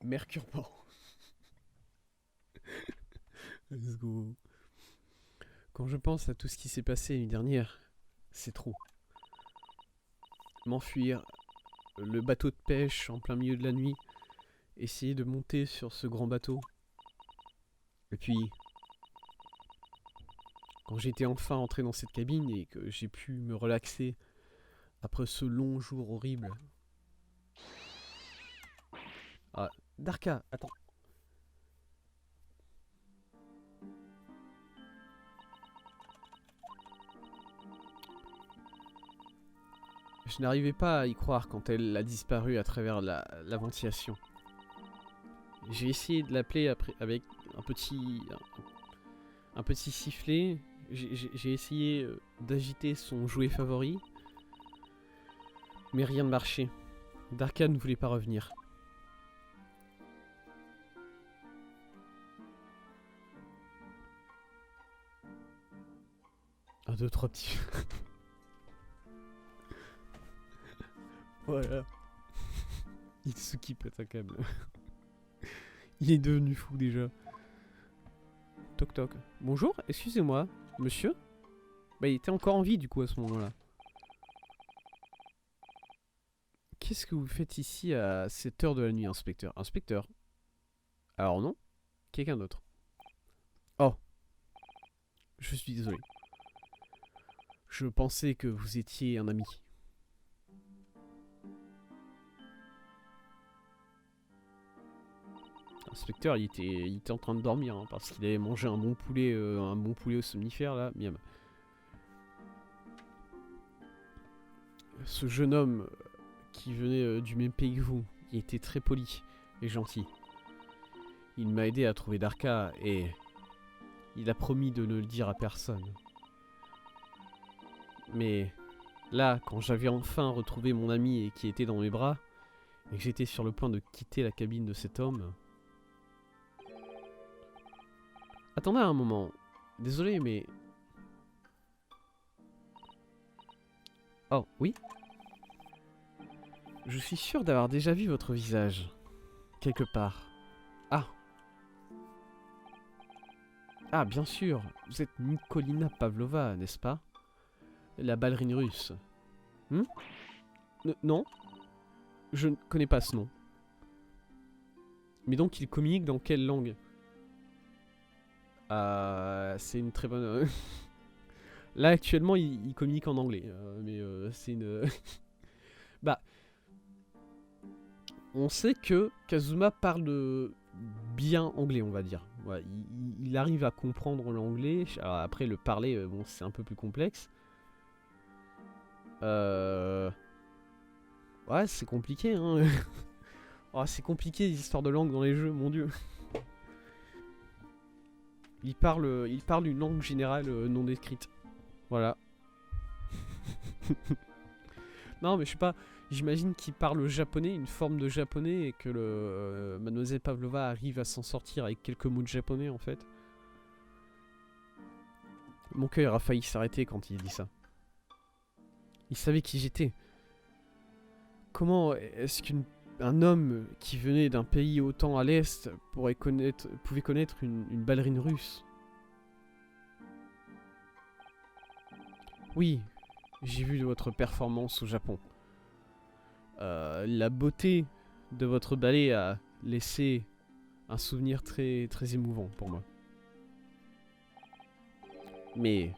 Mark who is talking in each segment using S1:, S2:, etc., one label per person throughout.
S1: Mercure Band. Let's go. Quand je pense à tout ce qui s'est passé l'année dernière, c'est trop. M'enfuir, le bateau de pêche en plein milieu de la nuit, essayer de monter sur ce grand bateau. Et puis, quand j'étais enfin entré dans cette cabine et que j'ai pu me relaxer après ce long jour horrible. Ah, Darka, attends. Je n'arrivais pas à y croire quand elle a disparu à travers la ventilation. J'ai essayé de l'appeler avec un petit sifflet. J'ai essayé d'agiter son jouet favori. Mais rien ne marchait. Darka ne voulait pas revenir. Un, deux, trois petits... Voilà. Itsuki pète un câble. Il est devenu fou déjà. Toc toc. Bonjour, excusez-moi, monsieur. Bah, il était encore en vie du coup à ce moment-là. Qu'est-ce que vous faites ici à cette heure de la nuit, inspecteur? Inspecteur? Alors non? Quelqu'un d'autre. Oh, je suis désolé. Je pensais que vous étiez un ami. L'inspecteur, il était en train de dormir hein, parce qu'il avait mangé un bon poulet au somnifère là. Miam. Ce jeune homme qui venait du même pays que vous, il était très poli et gentil. Il m'a aidé à trouver Darka et il a promis de ne le dire à personne. Mais là, quand j'avais enfin retrouvé mon ami et qui était dans mes bras, et que j'étais sur le point de quitter la cabine de cet homme... Attendez un moment. Désolé, mais... Oh, oui? Je suis sûr d'avoir déjà vu votre visage. Quelque part. Ah. Ah, bien sûr. Vous êtes Nikolina Pavlova, n'est-ce pas? La ballerine russe. Non. Je ne connais pas ce nom. Mais donc, il communique dans quelle langue? C'est une très bonne... Là, actuellement, il communique en anglais. Mais c'est une... Bah... On sait que Kazuma parle bien anglais, on va dire. Ouais, il arrive à comprendre l'anglais. Après, le parler, bon, c'est un peu plus complexe. Ouais, c'est compliqué, hein. Oh, c'est compliqué, les histoires de langue dans les jeux, mon dieu. Il parle une langue générale non décrite. Voilà. Non, mais je sais pas. J'imagine qu'il parle japonais, une forme de japonais, et que Mademoiselle Pavlova arrive à s'en sortir avec quelques mots de japonais, en fait. Mon cœur a failli s'arrêter quand il dit ça. Il savait qui j'étais. Comment est-ce qu'un homme qui venait d'un pays autant à l'est pouvait connaître une ballerine russe? Oui, j'ai vu votre performance au Japon. La beauté de votre ballet a laissé un souvenir très, très émouvant pour moi. Mais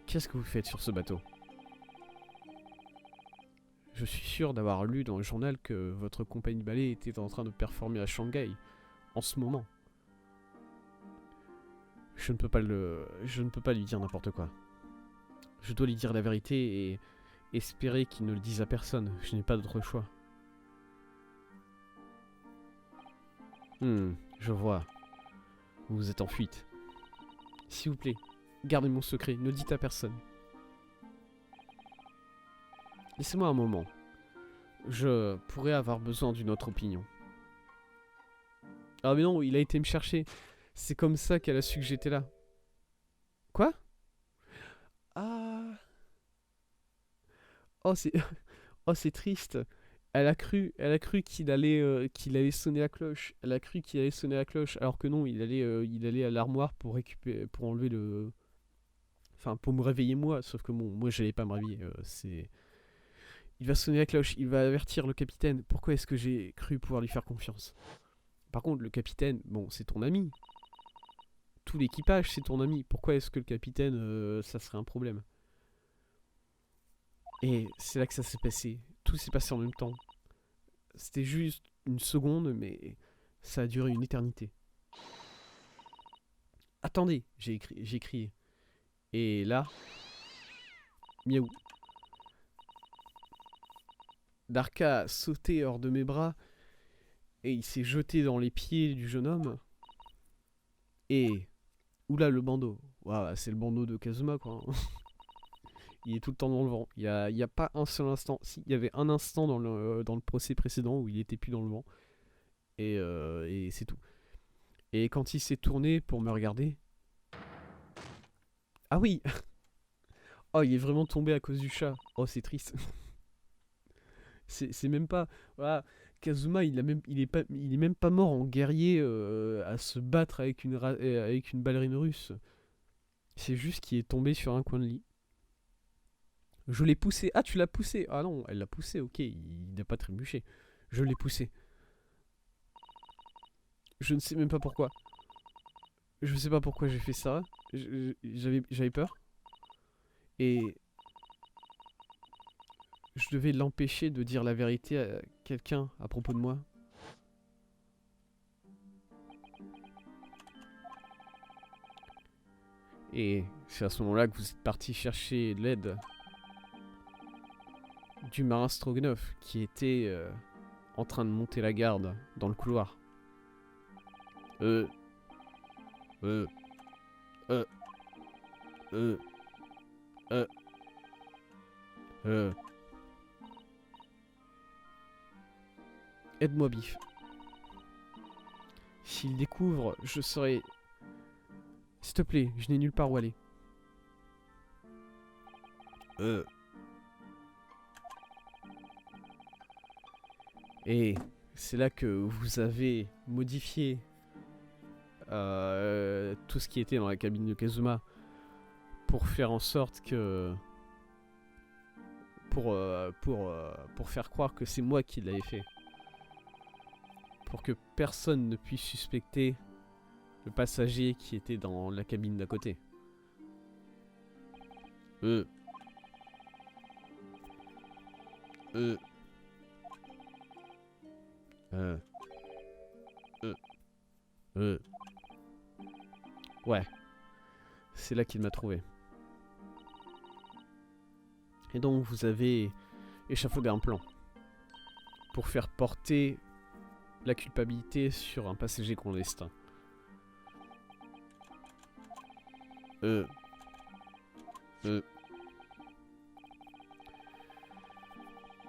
S1: qu'est-ce que vous faites sur ce bateau? Je suis sûr d'avoir lu dans le journal que votre compagnie de ballet était en train de performer à Shanghai, en ce moment. Je ne peux pas lui dire n'importe quoi. Je dois lui dire la vérité et espérer qu'il ne le dise à personne. Je n'ai pas d'autre choix. Je vois. Vous êtes en fuite. S'il vous plaît, gardez mon secret, ne le dites à personne. Laissez-moi un moment. Je pourrais avoir besoin d'une autre opinion. Ah mais non, il a été me chercher. C'est comme ça qu'elle a su que j'étais là. Quoi? Ah. Oh, c'est... oh, c'est triste. Elle a cru qu'il allait sonner la cloche. Elle a cru qu'il allait sonner la cloche, alors que non, il allait à l'armoire pour récupérer, pour enlever le, enfin, pour me réveiller moi. Sauf que bon, moi, j'allais pas me réveiller. Il va sonner la cloche, il va avertir le capitaine. Pourquoi est-ce que j'ai cru pouvoir lui faire confiance? Par contre, le capitaine, bon, c'est ton ami. Tout l'équipage, c'est ton ami. Pourquoi est-ce que le capitaine, ça serait un problème? Et c'est là que ça s'est passé. Tout s'est passé en même temps. C'était juste une seconde, mais ça a duré une éternité. Attendez, j'ai crié. Et là, miaou. Darka a sauté hors de mes bras et il s'est jeté dans les pieds du jeune homme. Et oula, le bandeau. Waouh, c'est le bandeau de Kazuma, quoi. Il est tout le temps dans le vent. Il y a pas un seul instant. Si, il y avait un instant dans le procès précédent où il était plus dans le vent. Et c'est tout. Et quand il s'est tourné pour me regarder. Ah oui. Oh, il est vraiment tombé à cause du chat. Oh, c'est triste. C'est même pas. Voilà. Kazuma, il est même pas mort en guerrier à se battre avec une ballerine russe. C'est juste qu'il est tombé sur un coin de lit. Je l'ai poussé. Ah, tu l'as poussé. Ah non, elle l'a poussé, ok. Il n'a pas trébuché. Je l'ai poussé. Je ne sais même pas pourquoi. Je sais pas pourquoi j'ai fait ça. J'avais peur. Et je devais l'empêcher de dire la vérité à quelqu'un à propos de moi. Et c'est à ce moment-là que vous êtes parti chercher l'aide du marin Stroganov qui était en train de monter la garde dans le couloir. Euh. Euh. Euh. Euh. Euh. Euh. Aide-moi, Biff. S'il découvre, je serai... S'il te plaît, je n'ai nulle part où aller. Et c'est là que vous avez modifié tout ce qui était dans la cabine de Kazuma pour faire en sorte que... Pour faire croire que c'est moi qui l'avais fait. Pour que personne ne puisse suspecter le passager qui était dans la cabine d'à côté. Ouais. C'est là qu'il m'a trouvé. Et donc vous avez échafaudé un plan pour faire porter la culpabilité sur un passager clandestin.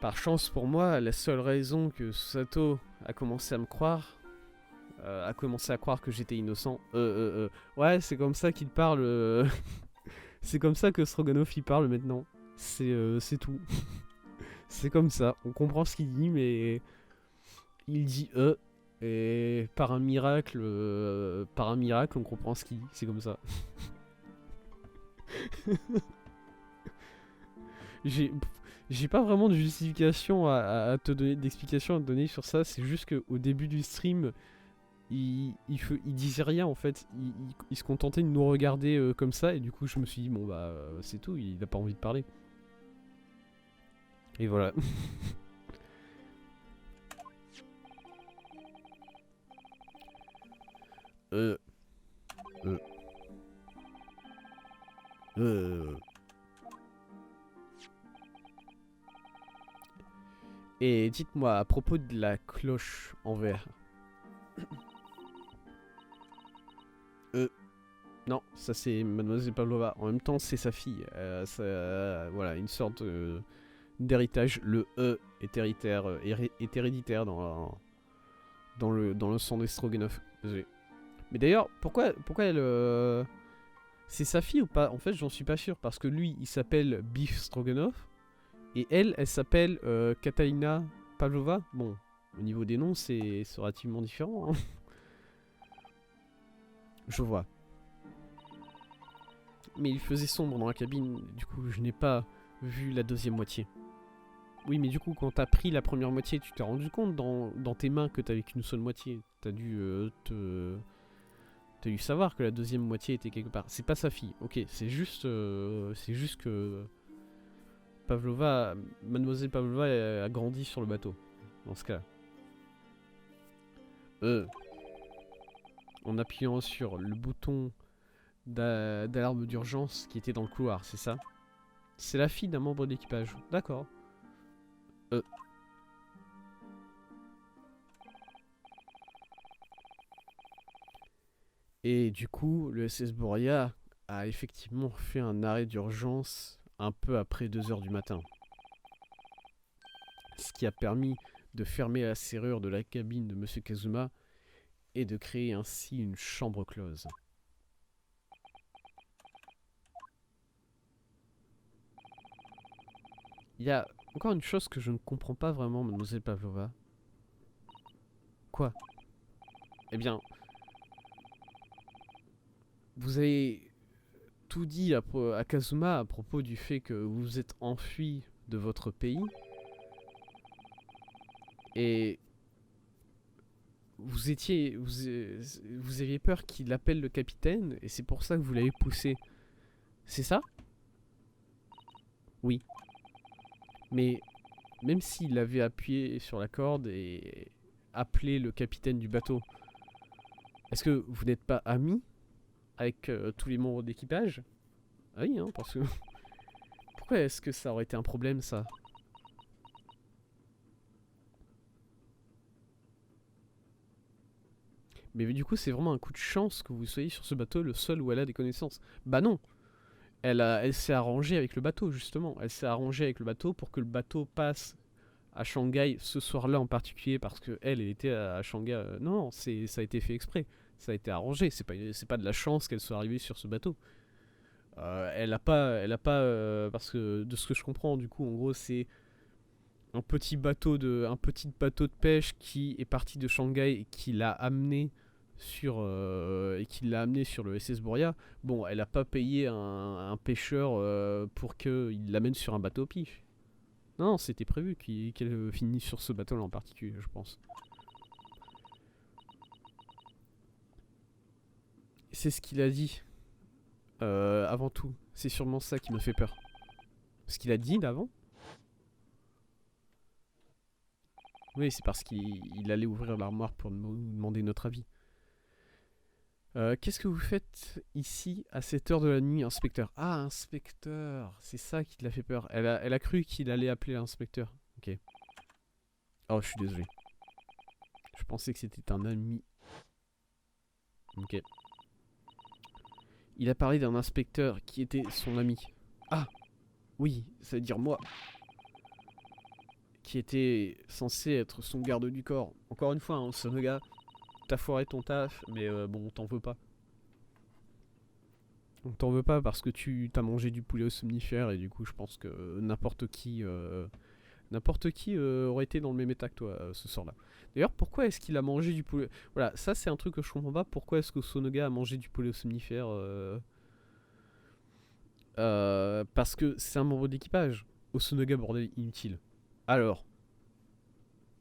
S1: Par chance pour moi, la seule raison que Susato a commencé à me croire, a commencé à croire que j'étais innocent. Ouais, c'est comme ça qu'il parle. C'est comme ça que Stroganov il parle maintenant. C'est tout. C'est comme ça. On comprend ce qu'il dit, mais il dit et par un miracle, on comprend ce qu'il dit. C'est comme ça. J'ai pas vraiment de justification à te donner, d'explication à te donner sur ça. C'est juste qu'au début du stream, il disait rien en fait. Il se contentait de nous regarder comme ça. Et du coup, je me suis dit, bon bah, c'est tout. Il a pas envie de parler. Et voilà. Et dites-moi, à propos de la cloche en verre. Non, ça c'est Mademoiselle Pavlova. En même temps, c'est sa fille. Voilà, une sorte d'héritage. Le est est héréditaire dans le sang des Stroganov. Désolé. Mais d'ailleurs, pourquoi elle... C'est sa fille ou pas? En fait, j'en suis pas sûr. Parce que lui, il s'appelle Biff Stroganov. Et elle s'appelle Katalina Pavlova, bon, au niveau des noms, c'est relativement différent. Hein. Je vois. Mais il faisait sombre dans la cabine, du coup je n'ai pas vu la deuxième moitié. Oui, mais du coup, quand t'as pris la première moitié, tu t'es rendu compte dans tes mains que t'avais qu'une seule moitié. T'as dû t'as dû savoir que la deuxième moitié était quelque part. C'est pas sa fille, ok, c'est juste que Pavlova, Mademoiselle Pavlova a grandi sur le bateau, dans ce cas. En appuyant sur le bouton d'alarme d'urgence qui était dans le couloir, c'est ça? C'est la fille d'un membre d'équipage, d'accord. Et du coup, le SS Boria a effectivement fait un arrêt d'urgence un peu après 2 heures du matin. Ce qui a permis de fermer la serrure de la cabine de Monsieur Kazuma et de créer ainsi une chambre close. Il y a encore une chose que je ne comprends pas vraiment, Mademoiselle Pavlova. Quoi? Eh bien, vous avez tout dit à Kazuma à propos du fait que vous vous êtes enfui de votre pays. Et vous aviez peur qu'il appelle le capitaine et c'est pour ça que vous l'avez poussé. C'est ça? Oui. Mais même s'il avait appuyé sur la corde et appelé le capitaine du bateau, est-ce que vous n'êtes pas amis avec tous les membres d'équipage? Ah oui, hein, parce que... Pourquoi est-ce que ça aurait été un problème, ça? Mais du coup, c'est vraiment un coup de chance que vous soyez sur ce bateau, le seul où elle a des connaissances. Bah non! Elle s'est arrangée avec le bateau, justement. Elle s'est arrangée avec le bateau pour que le bateau passe à Shanghai ce soir-là en particulier, parce que elle était à Shanghai. Non, ça a été fait exprès. Ça a été arrangé. C'est pas de la chance qu'elle soit arrivée sur ce bateau. Elle a pas, parce que de ce que je comprends, du coup, en gros, c'est un petit bateau de pêche qui est parti de Shanghai et qui l'a amené sur le SS Boria. Bon, elle a pas payé un pêcheur pour qu'il l'amène sur un bateau pif. Non, c'était prévu qu'elle finisse sur ce bateau-là en particulier, je pense. C'est ce qu'il a dit avant tout. C'est sûrement ça qui me fait peur. Ce qu'il a dit d'avant. Oui, c'est parce qu'il allait ouvrir l'armoire pour nous demander notre avis. Qu'est-ce que vous faites ici à cette heure de la nuit, inspecteur? Ah, inspecteur, c'est ça qui l'a fait peur. Elle a cru qu'il allait appeler l'inspecteur. Ok. Oh, je suis désolé. Je pensais que c'était un ami. Ok. Il a parlé d'un inspecteur qui était son ami. Ah, oui, ça veut dire moi. Qui était censé être son garde du corps. Encore une fois, hein, ce gars, t'as foiré ton taf, mais bon, on t'en veut pas. On t'en veut pas parce que tu t'as mangé du poulet au somnifère et du coup, je pense que n'importe qui aurait été dans le même état que toi ce soir-là. D'ailleurs, pourquoi est-ce qu'il a mangé du poulet? Voilà, ça c'est un truc que je comprends pas. Pourquoi est-ce que Sonoga a mangé du poulet au somnifère parce que c'est un membre d'équipage. Osonoga, bordel, inutile. Alors,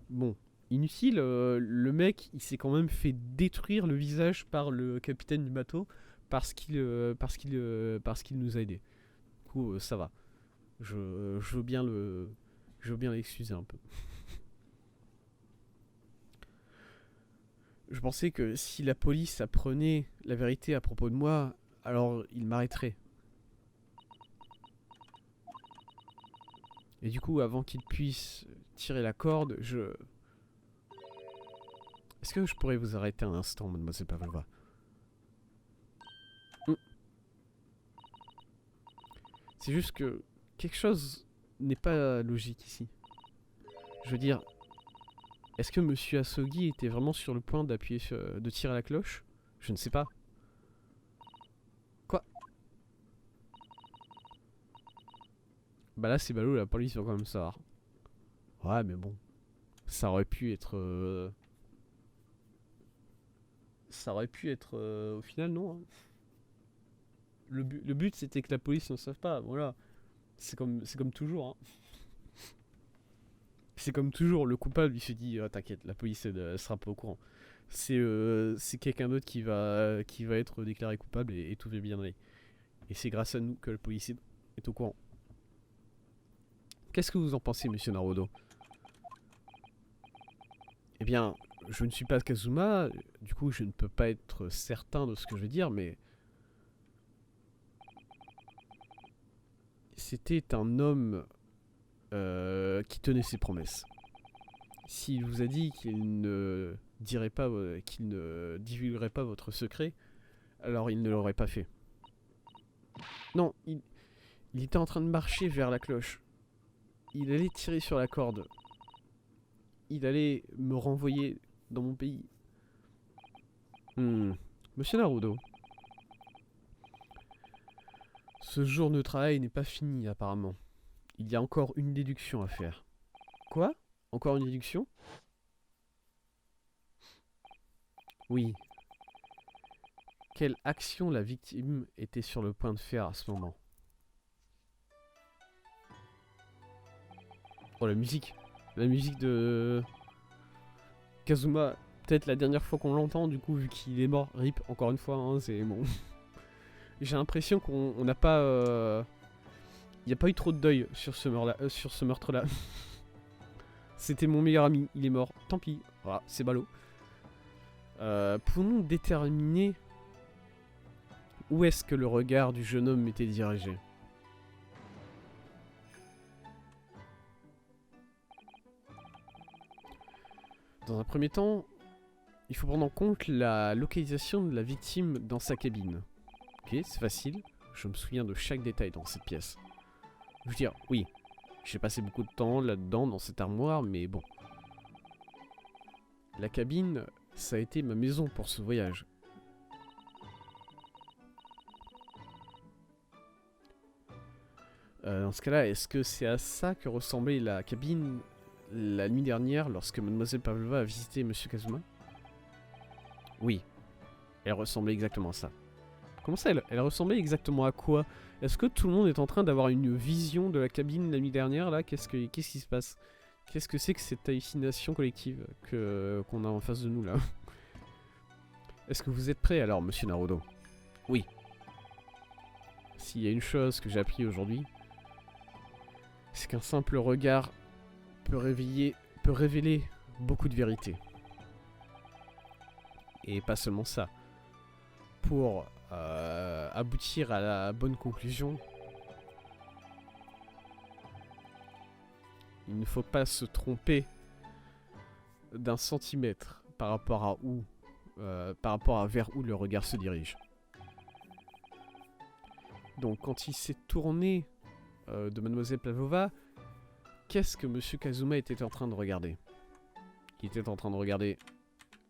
S1: bon, inutile, le mec, il s'est quand même fait détruire le visage par le capitaine du bateau parce qu'il nous a aidés. Du coup, ça va. Je veux bien l'excuser un peu. Je pensais que si la police apprenait la vérité à propos de moi, alors il m'arrêterait. Et du coup, avant qu'il puisse tirer la corde, Est-ce que je pourrais vous arrêter un instant, mademoiselle Pavlova? C'est juste que quelque chose n'est pas logique ici. Je veux dire, est-ce que Monsieur Asogi était vraiment sur le point de tirer la cloche? Je ne sais pas. Quoi? Bah là, c'est ballot, la police va quand même savoir. Ouais, mais bon. Ça aurait pu être... au final, non. Hein. Le but, c'était que la police ne sache pas. Voilà. C'est comme toujours. Hein. C'est comme toujours. Le coupable, il se dit oh, t'inquiète, la police, elle sera pas au courant. C'est quelqu'un d'autre qui va être déclaré coupable et tout va bien aller. Et c'est grâce à nous que la police est au courant. Qu'est-ce que vous en pensez, monsieur Naruto? Eh bien, je ne suis pas Kazuma, du coup je ne peux pas être certain de ce que je vais dire, mais... C'était un homme qui tenait ses promesses. S'il vous a dit qu'il ne dirait pas, qu'il ne divulguerait pas votre secret, alors il ne l'aurait pas fait. Non, il était en train de marcher vers la cloche. Il allait tirer sur la corde. Il allait me renvoyer dans mon pays. Monsieur Naruto. Ce jour de travail n'est pas fini apparemment. Il y a encore une déduction à faire. Quoi? Encore une déduction? Oui. Quelle action la victime était sur le point de faire à ce moment? Oh, la musique. La musique de Kazuma. Peut-être la dernière fois qu'on l'entend, du coup, vu qu'il est mort. RIP, encore une fois, hein, c'est bon. J'ai l'impression qu'on n'a pas... Il n'y a pas eu trop de deuil sur ce meurtre-là. C'était mon meilleur ami, il est mort. Tant pis, voilà, c'est ballot. Pouvons-nous déterminer où est-ce que le regard du jeune homme était dirigé? Dans un premier temps, il faut prendre en compte la localisation de la victime dans sa cabine. Ok, c'est facile. Je me souviens de chaque détail dans cette pièce. Je veux dire, oui, j'ai passé beaucoup de temps là-dedans, dans cette armoire, mais bon. La cabine, ça a été ma maison pour ce voyage. Dans ce cas-là, est-ce que c'est à ça que ressemblait la cabine la nuit dernière lorsque Mademoiselle Pavlova a visité Monsieur Kazuma? Oui, elle ressemblait exactement à ça. Comment ça, elle ressemblait exactement à quoi? Est-ce que tout le monde est en train d'avoir une vision de la cabine la nuit dernière là? Qu'est-ce qui se passe? Qu'est-ce que c'est que cette hallucination collective qu'on a en face de nous là? Est-ce que vous êtes prêt alors, monsieur Naruto? Oui. S'il y a une chose que j'ai appris aujourd'hui, c'est qu'un simple regard peut révéler beaucoup de vérité. Et pas seulement ça. Pour aboutir à la bonne conclusion, il ne faut pas se tromper d'un centimètre par rapport à vers où le regard se dirige. Donc quand il s'est tourné de Mademoiselle Pavlova, qu'est-ce que Monsieur Kazuma était en train de regarder? Il était en train de regarder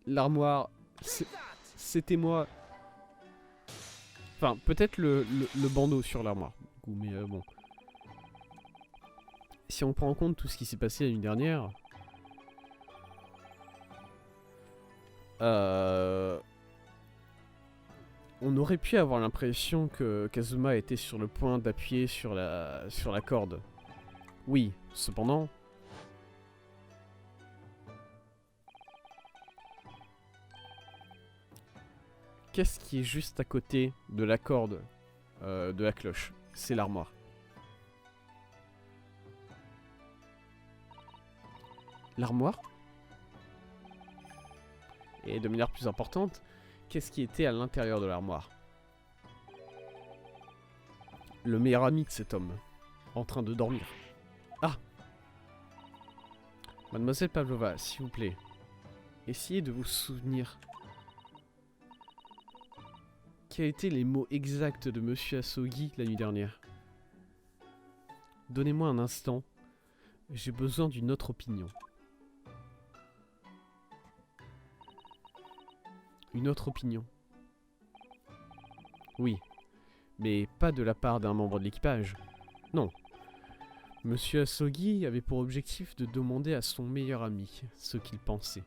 S1: l'armoire. C'était moi. Enfin, peut-être le bandeau sur l'armoire. Mais bon. Si on prend en compte tout ce qui s'est passé la nuit dernière... on aurait pu avoir l'impression que Kazuma était sur le point d'appuyer sur la corde. Oui, cependant... Qu'est-ce qui est juste à côté de la corde de la cloche? C'est l'armoire. L'armoire? Et de manière plus importante, qu'est-ce qui était à l'intérieur de l'armoire? Le meilleur ami de cet homme, en train de dormir. Ah! Mademoiselle Pavlova, s'il vous plaît, essayez de vous souvenir. Quels étaient les mots exacts de Monsieur Asogi la nuit dernière? Donnez-moi un instant, j'ai besoin d'une autre opinion. Une autre opinion. Oui, mais pas de la part d'un membre de l'équipage. Non. Monsieur Asogi avait pour objectif de demander à son meilleur ami ce qu'il pensait.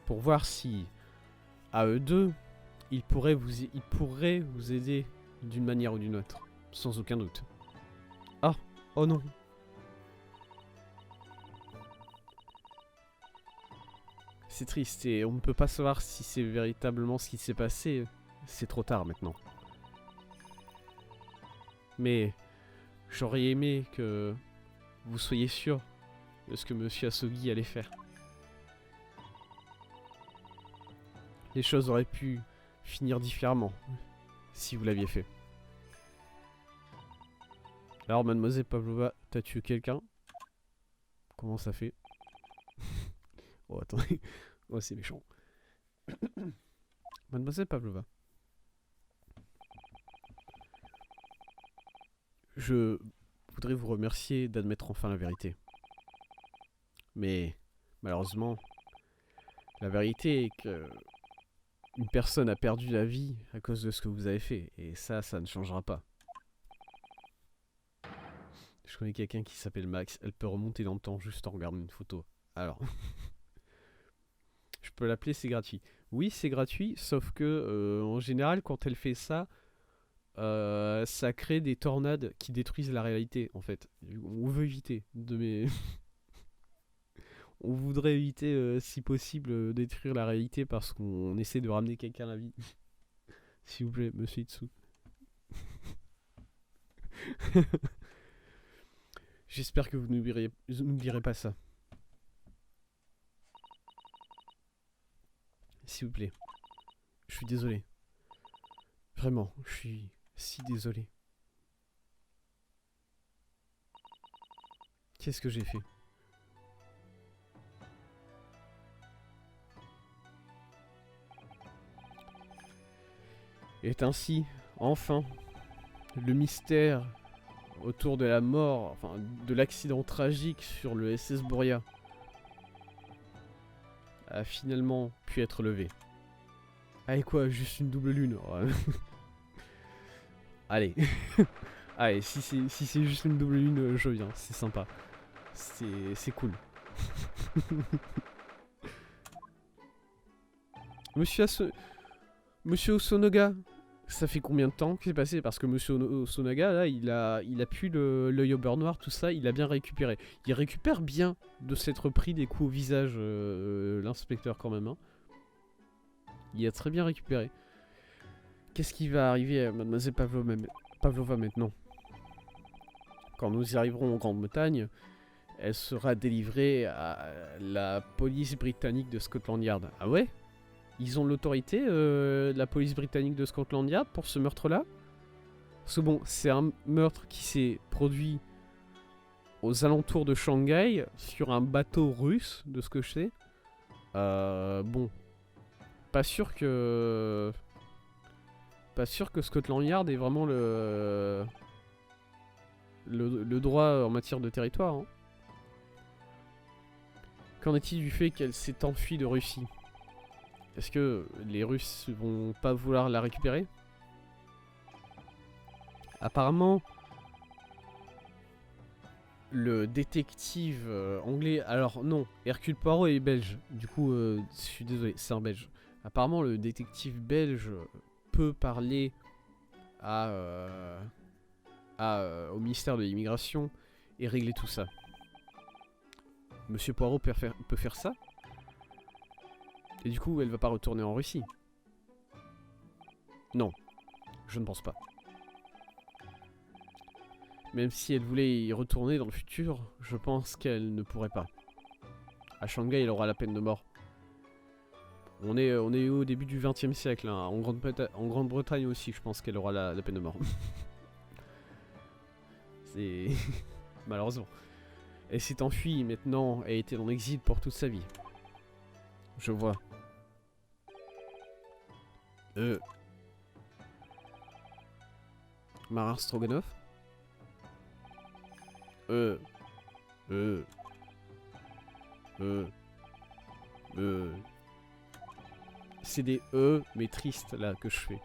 S1: Pour voir si, à eux deux, ils pourraient vous aider d'une manière ou d'une autre, sans aucun doute. Ah, oh non. C'est triste et on ne peut pas savoir si c'est véritablement ce qui s'est passé. C'est trop tard maintenant. Mais j'aurais aimé que vous soyez sûr de ce que Monsieur Asogi allait faire. Les choses auraient pu finir différemment si vous l'aviez fait. Alors, mademoiselle Pavlova, t'as tué quelqu'un? Comment ça fait? Oh, attendez. Oh, c'est méchant. Mademoiselle Pavlova. Je voudrais vous remercier d'admettre enfin la vérité. Mais, malheureusement, la vérité est que une personne a perdu la vie à cause de ce que vous avez fait. Et ça ne changera pas. Je connais quelqu'un qui s'appelle Max. Elle peut remonter dans le temps juste en regardant une photo. Alors... Je peux l'appeler, c'est gratuit. Oui, c'est gratuit, sauf que en général, quand elle fait ça, ça crée des tornades qui détruisent la réalité, en fait. On veut éviter de mes... On voudrait éviter, si possible, détruire la réalité parce qu'on essaie de ramener quelqu'un à la vie. S'il vous plaît, monsieur Itsu. J'espère que vous n'oublierez pas ça. S'il vous plaît. Je suis désolé. Vraiment, je suis si désolé. Qu'est-ce que j'ai fait? Et ainsi, enfin, le mystère autour de la mort, enfin, de l'accident tragique sur le SS Boria a finalement pu être levé. Allez quoi, juste une double lune. Allez. Allez, si c'est juste une double lune, je viens, c'est sympa. C'est cool. Monsieur Osonoga, ça fait combien de temps que c'est passé? Parce que Monsieur Osonoga, là, il a pu l'œil au beurre noir, tout ça, il a bien récupéré. Il récupère bien de s'être pris des coups au visage, l'inspecteur quand même. Hein. Il a très bien récupéré. Qu'est-ce qui va arriver à Mademoiselle Pavlova maintenant? Quand nous y arriverons en Grande-Bretagne, elle sera délivrée à la police britannique de Scotland Yard. Ah ouais? Ils ont l'autorité, la police britannique de Scotland Yard, pour ce meurtre-là? Parce que bon, c'est un meurtre qui s'est produit aux alentours de Shanghai, sur un bateau russe, de ce que je sais. Bon. Pas sûr que Scotland Yard ait vraiment le droit en matière de territoire. Hein. Qu'en est-il du fait qu'elle s'est enfuie de Russie? Est-ce que les Russes vont pas vouloir la récupérer? Apparemment, le détective anglais... Alors non, Hercule Poirot est belge. Du coup, je suis désolé, c'est un belge. Apparemment, le détective belge peut parler au ministère de l'immigration et régler tout ça. Monsieur Poirot peut faire ça? Et du coup, elle va pas retourner en Russie? Non, je ne pense pas. Même si elle voulait y retourner dans le futur, je pense qu'elle ne pourrait pas. À Shanghai, elle aura la peine de mort. On est au début du XXe siècle. Hein. En Grande-Bretagne aussi, je pense qu'elle aura la peine de mort. C'est... Malheureusement. Elle s'est enfuie, maintenant, elle était en exil pour toute sa vie. Je vois. Marin Stroganoff? C'est des mais tristes là que je fais.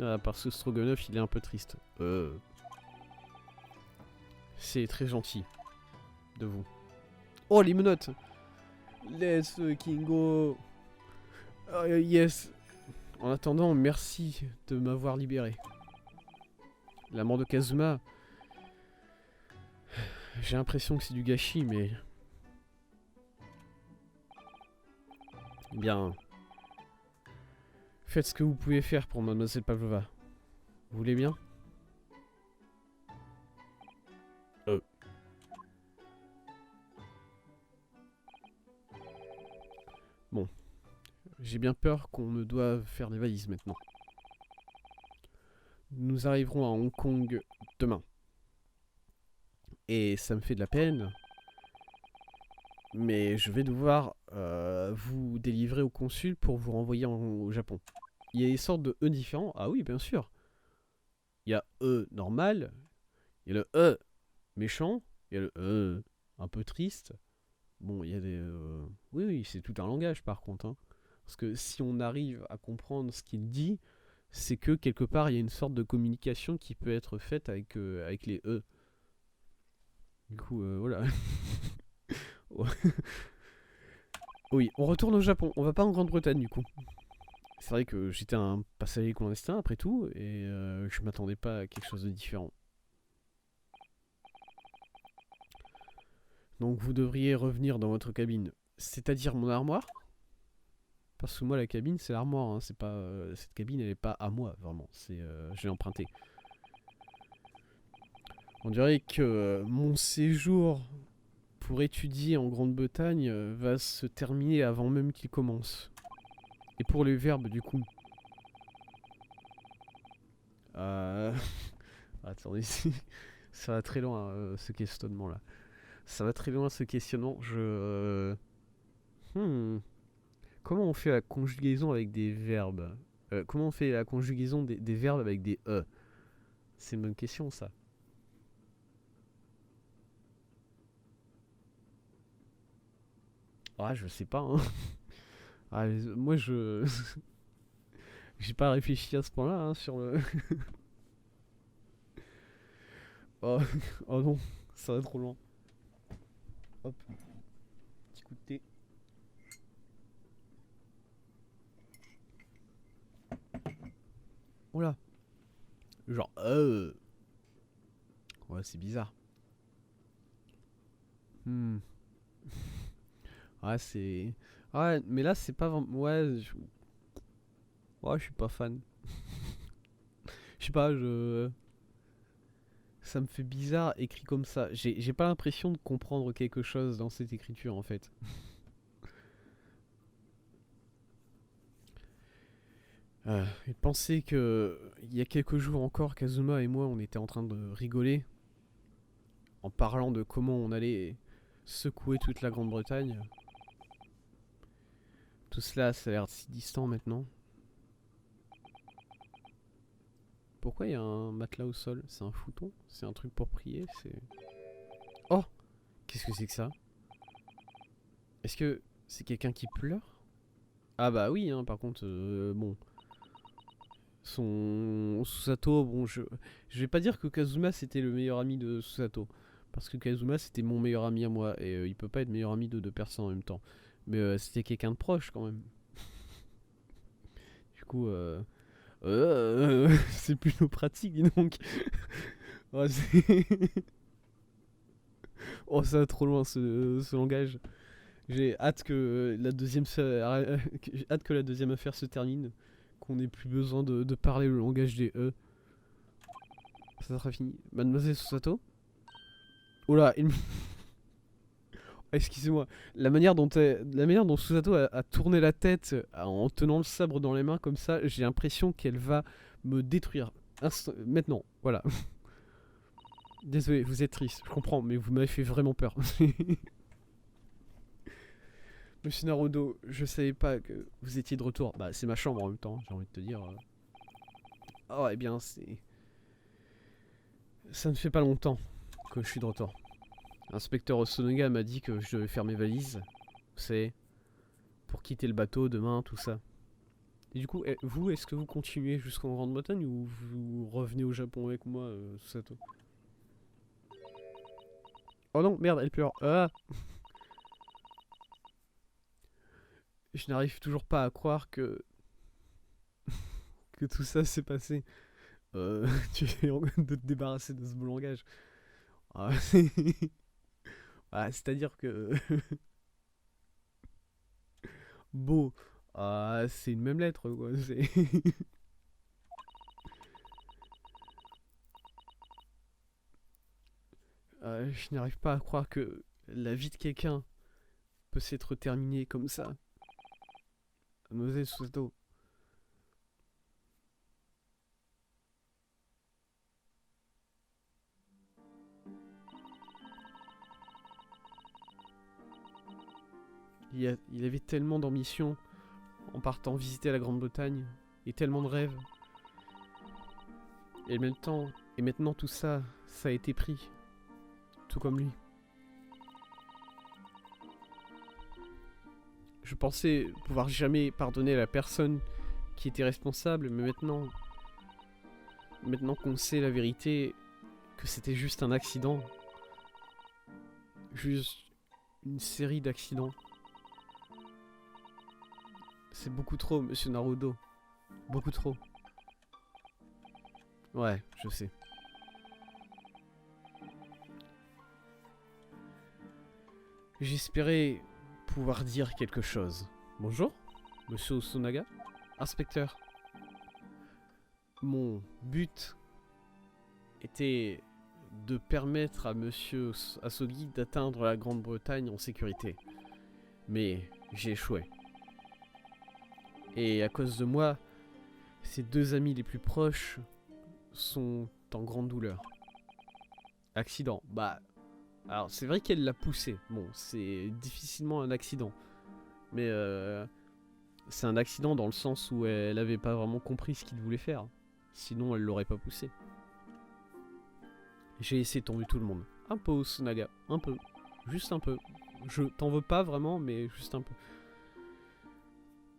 S1: Ah, parce que Stroganoff, il est un peu triste. C'est très gentil de vous. Oh, les menottes! Let's fucking go! Yes! En attendant, merci de m'avoir libéré. La mort de Kazuma... J'ai l'impression que c'est du gâchis, mais... Bien... Faites ce que vous pouvez faire pour Mademoiselle Pavlova. Vous voulez bien? Bon. J'ai bien peur qu'on ne doive faire des valises maintenant. Nous arriverons à Hong Kong demain. Et ça me fait de la peine. Mais je vais devoir vous délivrer au consul pour vous renvoyer au Japon. Il y a des sortes de E différents. Ah oui, bien sûr. Il y a E normal. Il y a le E méchant. Il y a le E un peu triste. Bon, il y a des... Oui, oui, c'est tout un langage par contre. Hein. Parce que si on arrive à comprendre ce qu'il dit, c'est que quelque part, il y a une sorte de communication qui peut être faite avec, avec les E. Du coup, voilà. Oui, on retourne au Japon. On va pas en Grande-Bretagne, du coup. C'est vrai que j'étais un passager clandestin, après tout, et je m'attendais pas à quelque chose de différent. Donc vous devriez revenir dans votre cabine. C'est-à-dire mon armoire? Parce que moi, la cabine, c'est l'armoire. Hein. C'est pas, cette cabine, elle est pas à moi, vraiment. C'est, j'ai emprunté. On dirait que mon séjour pour étudier en Grande-Bretagne va se terminer avant même qu'il commence. Et pour les verbes, du coup. Attendez, ça va très loin, ce questionnement-là. Ça va très loin, ce questionnement. Comment on fait la conjugaison avec des verbes comment on fait la conjugaison des verbes avec des E? C'est une bonne question, ça. Ah, je sais pas, hein. Ah, moi, je... J'ai pas réfléchi à ce point-là, hein, sur le... Oh, oh non, ça va trop loin. Hop, petit coup de thé. Oula. Genre, ouais, c'est bizarre. Hmm. Ouais, c'est... Ouais, mais là, c'est pas vraiment... Ouais, je suis pas fan. Je sais pas, je... Ça me fait bizarre écrit comme ça. J'ai pas l'impression de comprendre quelque chose dans cette écriture, en fait. Et penser que... Il y a quelques jours encore, Kazuma et moi, on était en train de rigoler en parlant de comment on allait secouer toute la Grande-Bretagne. Tout cela, ça a l'air si distant maintenant. Pourquoi il y a un matelas au sol? C'est un fouton? C'est un truc pour prier? C'est... Oh! Qu'est-ce que c'est que ça? Est-ce que c'est quelqu'un qui pleure? Ah bah oui, hein, par contre, bon... Son Susato, bon, je vais pas dire que Kazuma c'était le meilleur ami de Susato. Parce que Kazuma c'était mon meilleur ami à moi. Et il peut pas être meilleur ami de deux personnes en même temps. Mais c'était quelqu'un de proche quand même. Du coup, c'est plutôt pratique, dis donc. Oh, oh, ça va trop loin ce langage. J'ai hâte que la deuxième j'ai hâte que la deuxième affaire se termine, qu'on ait plus besoin de parler le langage des E. Ça sera fini. Mademoiselle Susato? Oh là, excusez-moi. La manière dont Susato a tourné la tête en tenant le sabre dans les mains comme ça, j'ai l'impression qu'elle va me détruire. Maintenant, voilà. Désolé, vous êtes triste, je comprends, mais vous m'avez fait vraiment peur. Monsieur Naruto, je savais pas que vous étiez de retour. Bah, c'est ma chambre en même temps, j'ai envie de te dire. Oh, eh bien, c'est... Ça ne fait pas longtemps que je suis de retour. L'inspecteur Osonoga m'a dit que je devais faire mes valises. Vous savez, pour quitter le bateau demain, tout ça. Et du coup, vous, est-ce que vous continuez jusqu'en Grande-Bretagne ou vous revenez au Japon avec moi, Sato? Oh non, merde, elle pleure. Ah, je n'arrive toujours pas à croire que tout ça s'est passé. Tu es en train de te débarrasser de ce beau langage. Ah, c'est-à-dire que beau, c'est une même lettre, quoi. Je n'arrive pas à croire que la vie de quelqu'un peut s'être terminée comme ça. Moses Susato. Il avait tellement d'ambition en partant visiter la Grande-Bretagne et tellement de rêves. Et en même temps, et maintenant tout ça, ça a été pris, tout comme lui. Je pensais pouvoir jamais pardonner à la personne qui était responsable, mais maintenant qu'on sait la vérité, que c'était juste un accident, juste une série d'accidents. C'est beaucoup trop, monsieur Naruto. Beaucoup trop. Ouais, je sais. J'espérais pouvoir dire quelque chose. Bonjour, monsieur Osunaga. Inspecteur. Mon but était de permettre à monsieur Asogi d'atteindre la Grande-Bretagne en sécurité. Mais j'ai échoué. Et à cause de moi, ses deux amis les plus proches sont en grande douleur. Accident. Bah, alors c'est vrai qu'elle l'a poussé. Bon, c'est difficilement un accident. Mais c'est un accident dans le sens où elle avait pas vraiment compris ce qu'il voulait faire. Sinon, elle l'aurait pas poussé. J'ai essayé de tomber tout le monde. Un peu, Sunaga. Un peu. Juste un peu. Je t'en veux pas vraiment, mais juste un peu.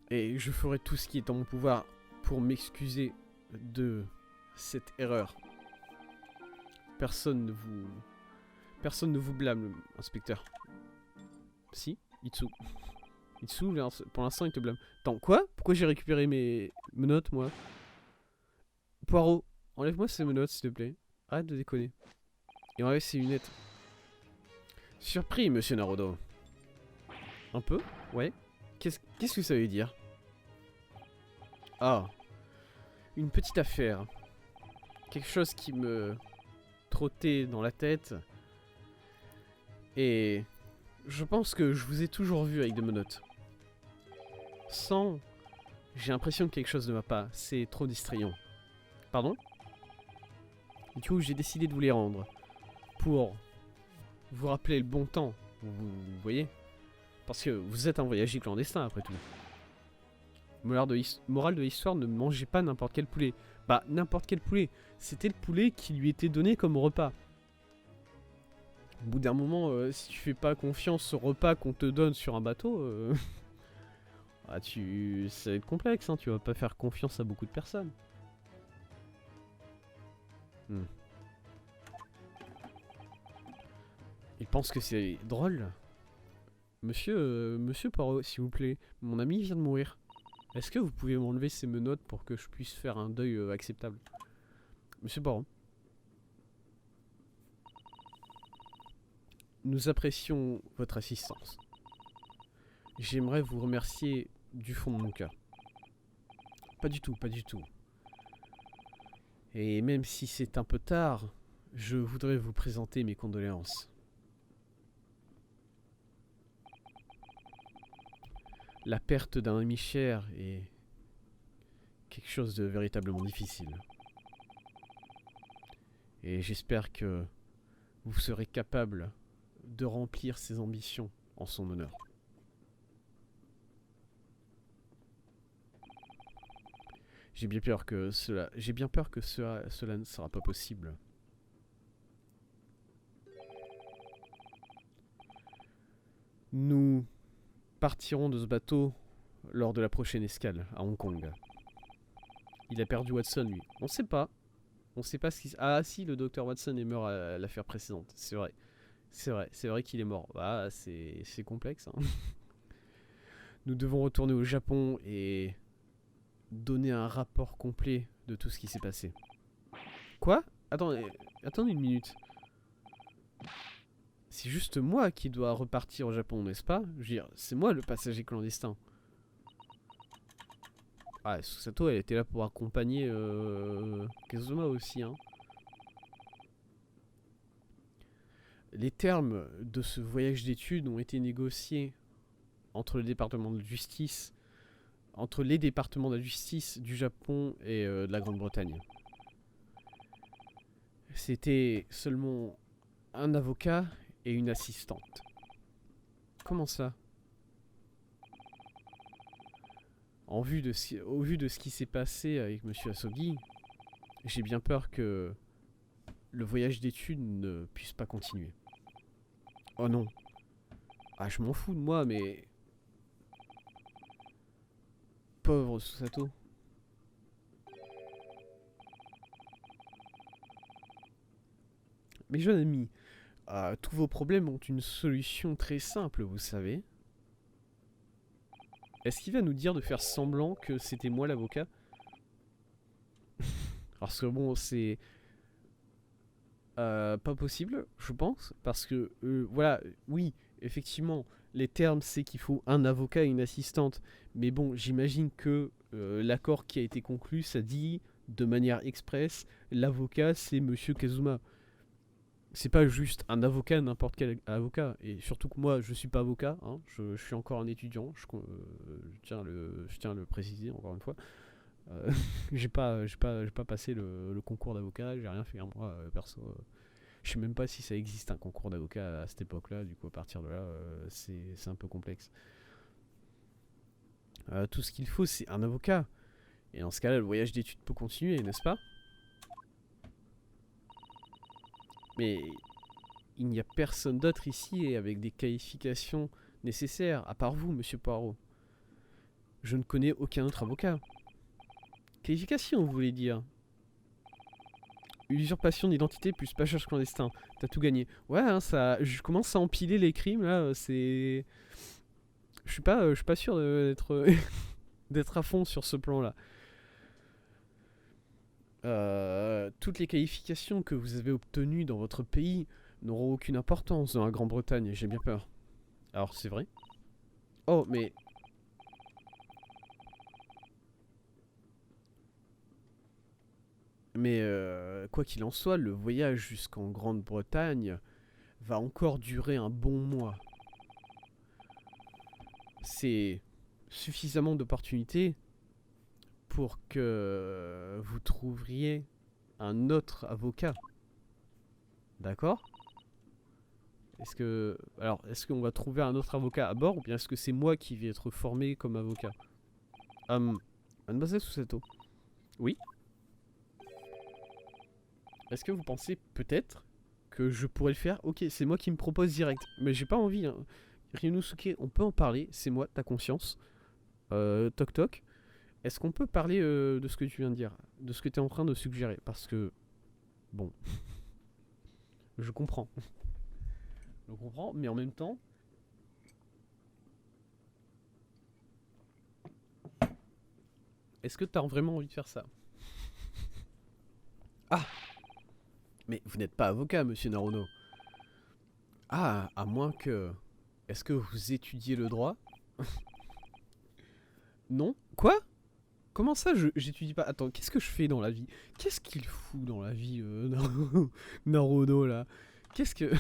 S1: Et je ferai tout ce qui est en mon pouvoir pour m'excuser de cette erreur. Personne ne vous blâme, inspecteur. Si, Itsu. Itsu, pour l'instant, il te blâme. Attends, quoi? Pourquoi j'ai récupéré mes notes, moi? Poirot, enlève-moi ces menottes, s'il te plaît. Arrête de déconner. Et enlève ces lunettes. Surpris, monsieur Naruto. Un peu? Ouais. Qu'est-ce que ça veut dire? Ah. Une petite affaire. Quelque chose qui me trottait dans la tête. Et je pense que je vous ai toujours vu avec des menottes. Sans... J'ai l'impression que quelque chose ne va pas. C'est trop distrayant. Pardon? Du coup, j'ai décidé de vous les rendre. Pour vous rappeler le bon temps. Vous voyez? Parce que vous êtes un voyageur clandestin, après tout. Morale de l'histoire, ne mangez pas n'importe quel poulet. Bah, n'importe quel poulet. C'était le poulet qui lui était donné comme repas. Au bout d'un moment, si tu fais pas confiance au repas qu'on te donne sur un bateau, ça va être complexe, hein, tu vas pas faire confiance à beaucoup de personnes. Il pense que c'est drôle. Monsieur Poirot, s'il vous plaît, mon ami vient de mourir. Est-ce que vous pouvez m'enlever ces menottes pour que je puisse faire un deuil acceptable? Monsieur Poirot. Nous apprécions votre assistance. J'aimerais vous remercier du fond de mon cœur. Pas du tout, pas du tout. Et même si c'est un peu tard, je voudrais vous présenter mes condoléances. La perte d'un ami cher est quelque chose de véritablement difficile. Et j'espère que vous serez capable de remplir ses ambitions en son honneur. J'ai bien peur que cela ne sera pas possible. Nous partirons de ce bateau lors de la prochaine escale à Hong Kong. Il a perdu Watson, lui. On sait pas. On sait pas ce qui... Ah si, le docteur Watson est mort à l'affaire précédente. C'est vrai. C'est vrai qu'il est mort. Ah, c'est complexe. Hein. Nous devons retourner au Japon et donner un rapport complet de tout ce qui s'est passé. Quoi? Attendez une minute. C'est juste moi qui dois repartir au Japon, n'est-ce pas? Je veux dire, c'est moi le passager clandestin. Ah, Susato, elle était là pour accompagner Kazuma aussi, hein. Les termes de ce voyage d'études ont été négociés entre le département de justice, entre les départements de la justice du Japon et de la Grande-Bretagne. C'était seulement un avocat et une assistante. Comment ça? Au vu de ce qui s'est passé avec Monsieur Asogi, j'ai bien peur que le voyage d'études ne puisse pas continuer. Oh non. Ah, je m'en fous de moi, mais... Pauvre Susato. Mes jeunes amis, tous vos problèmes ont une solution très simple, vous savez. Est-ce qu'il va nous dire de faire semblant que c'était moi l'avocat? Parce que bon, c'est... pas possible, je pense. Parce que, voilà, oui, effectivement, les termes, c'est qu'il faut un avocat et une assistante. Mais bon, j'imagine que l'accord qui a été conclu, ça dit de manière expresse, l'avocat, c'est Monsieur Kazuma. C'est pas juste un avocat, n'importe quel avocat. Et surtout que moi, je suis pas avocat, hein, je suis encore un étudiant. Je tiens à le préciser encore une fois. J'ai pas passé le concours d'avocat, j'ai rien fait, hein, moi, perso. Je sais même pas si ça existe un concours d'avocat à cette époque-là, du coup, à partir de là, c'est un peu complexe. Tout ce qu'il faut, c'est un avocat. Et dans ce cas-là, le voyage d'études peut continuer, n'est-ce pas? Mais il n'y a personne d'autre ici avec des qualifications nécessaires, à part vous, monsieur Poirot. Je ne connais aucun autre avocat. Qualification, vous voulez dire? Usurpation d'identité plus passage clandestin. T'as tout gagné. Ouais, hein, ça, je commence à empiler les crimes, là, c'est... Je suis pas sûr d'être d'être à fond sur ce plan-là. Toutes les qualifications que vous avez obtenues dans votre pays n'auront aucune importance dans la Grande-Bretagne, j'ai bien peur. Alors, c'est vrai? Oh, mais... Mais quoi qu'il en soit, le voyage jusqu'en Grande-Bretagne va encore durer un bon mois. C'est suffisamment d'opportunités pour que vous trouviez un autre avocat. D'accord? Est-ce qu'on va trouver un autre avocat à bord ou bien est-ce que c'est moi qui vais être formé comme avocat? Mademoiselle Susato. Oui? Est-ce que vous pensez peut-être que je pourrais le faire? Ok, c'est moi qui me propose direct. Mais j'ai pas envie, hein. Ryunosuke, on peut en parler, c'est moi, ta conscience. Toc toc. Est-ce qu'on peut parler de ce que tu viens de dire? De ce que tu es en train de suggérer? Parce que... Bon... je comprends. Je comprends, mais en même temps... Est-ce que tu as vraiment envie de faire ça? Ah! Mais vous n'êtes pas avocat, monsieur Naruno. Ah, à moins que... Est-ce que vous étudiez le droit? Non? Quoi? Comment ça, j'étudie pas? Attends, qu'est-ce que je fais dans la vie? Qu'est-ce qu'il fout dans la vie, Naruto, là? Qu'est-ce que...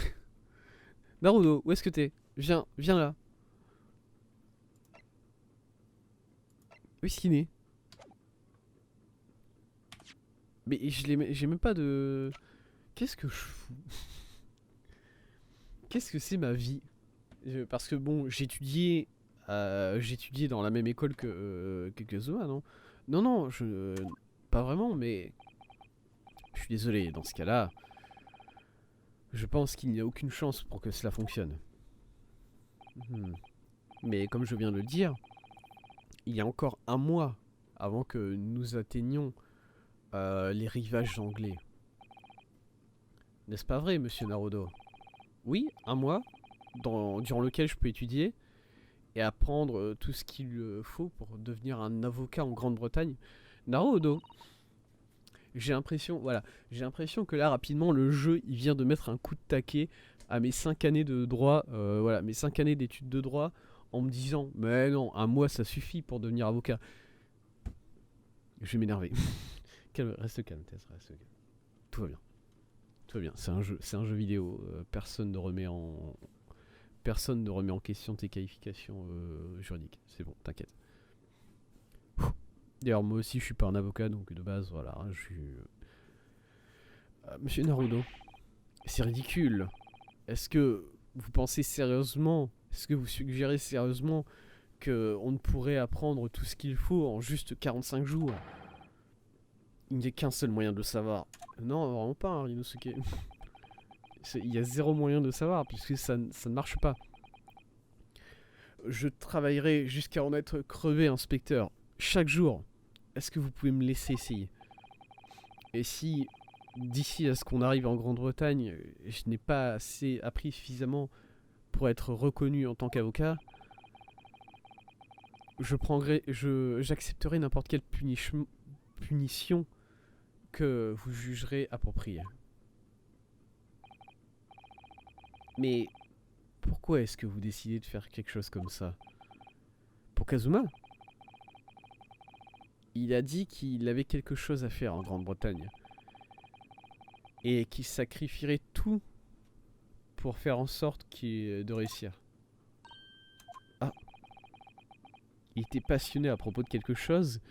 S1: Naruto, où est-ce que t'es? Viens là. Où est-ce qu'il est? Mais j'ai même pas de... Qu'est-ce que je fous? Qu'est-ce que c'est ma vie? Parce que bon, j'étudiais dans la même école que Kazuma, non? Non, pas vraiment, mais... Je suis désolé, dans ce cas-là, je pense qu'il n'y a aucune chance pour que cela fonctionne. Mais comme je viens de le dire, il y a encore un mois avant que nous atteignions les rivages anglais. N'est-ce pas vrai, monsieur Naruto? Oui, un mois durant lequel je peux étudier et apprendre tout ce qu'il faut pour devenir un avocat en Grande-Bretagne. Naruto, j'ai l'impression que là rapidement le jeu il vient de mettre un coup de taquet à mes 5 années de droit, voilà, mes 5 années d'études de droit, en me disant mais non, un mois ça suffit pour devenir avocat. Je vais m'énerver. Reste calme, Tess, reste calme. Tout va bien. Tout va bien. C'est un jeu vidéo. Personne ne remet en question tes qualifications juridiques. C'est bon, t'inquiète. D'ailleurs, moi aussi, je suis pas un avocat, donc de base, voilà, je suis. Monsieur Naruto, c'est ridicule. Est-ce que vous pensez sérieusement, est-ce que vous suggérez sérieusement qu'on ne pourrait apprendre tout ce qu'il faut en juste 45 jours? Il n'y a qu'un seul moyen de le savoir. Non, vraiment pas, hein, Rinosuke. Il y a zéro moyen de le savoir, puisque ça ne marche pas. Je travaillerai jusqu'à en être crevé, inspecteur. Chaque jour. Est-ce que vous pouvez me laisser essayer? Et si, d'ici à ce qu'on arrive en Grande-Bretagne, je n'ai pas assez appris suffisamment pour être reconnu en tant qu'avocat, j'accepterai n'importe quelle punition que vous jugerez appropriée. Mais pourquoi est-ce que vous décidez de faire quelque chose comme ça? Pour Kazuma? Il a dit qu'il avait quelque chose à faire en Grande-Bretagne. Et qu'il sacrifierait tout pour faire en sorte de réussir. Ah. Il était passionné à propos de quelque chose.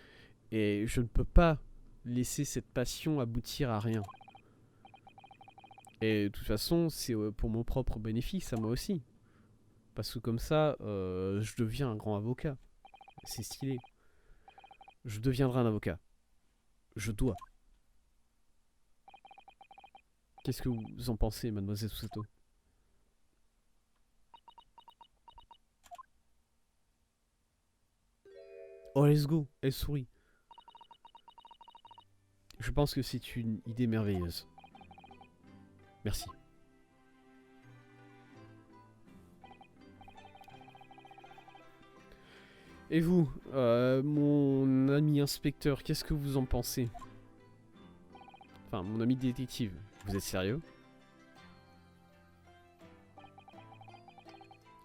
S1: Et je ne peux pas laisser cette passion aboutir à rien. Et de toute façon, c'est pour mon propre bénéfice, à moi aussi. Parce que comme ça, je deviens un grand avocat. C'est stylé. Je deviendrai un avocat. Je dois. Qu'est-ce que vous en pensez, mademoiselle Susato? Oh, let's go. Elle sourit. Je pense que c'est une idée merveilleuse. Merci. Et vous, mon ami inspecteur, qu'est-ce que vous en pensez? Enfin, mon ami détective, vous êtes sérieux?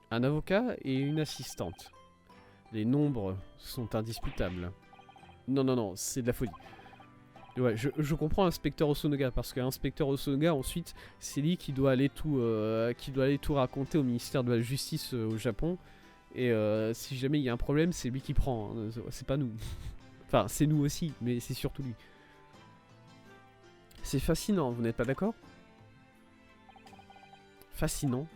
S1: Un avocat et une assistante. Les nombres sont indiscutables. Non, non, non, c'est de la folie. Ouais, je comprends Inspecteur Osonoga, parce qu'Inspecteur Osonoga, ensuite, c'est lui qui doit aller tout raconter au ministère de la Justice au Japon. Et si jamais il y a un problème, c'est lui qui prend. Hein. C'est pas nous. Enfin, c'est nous aussi, mais c'est surtout lui. C'est fascinant, vous n'êtes pas d'accord? Fascinant.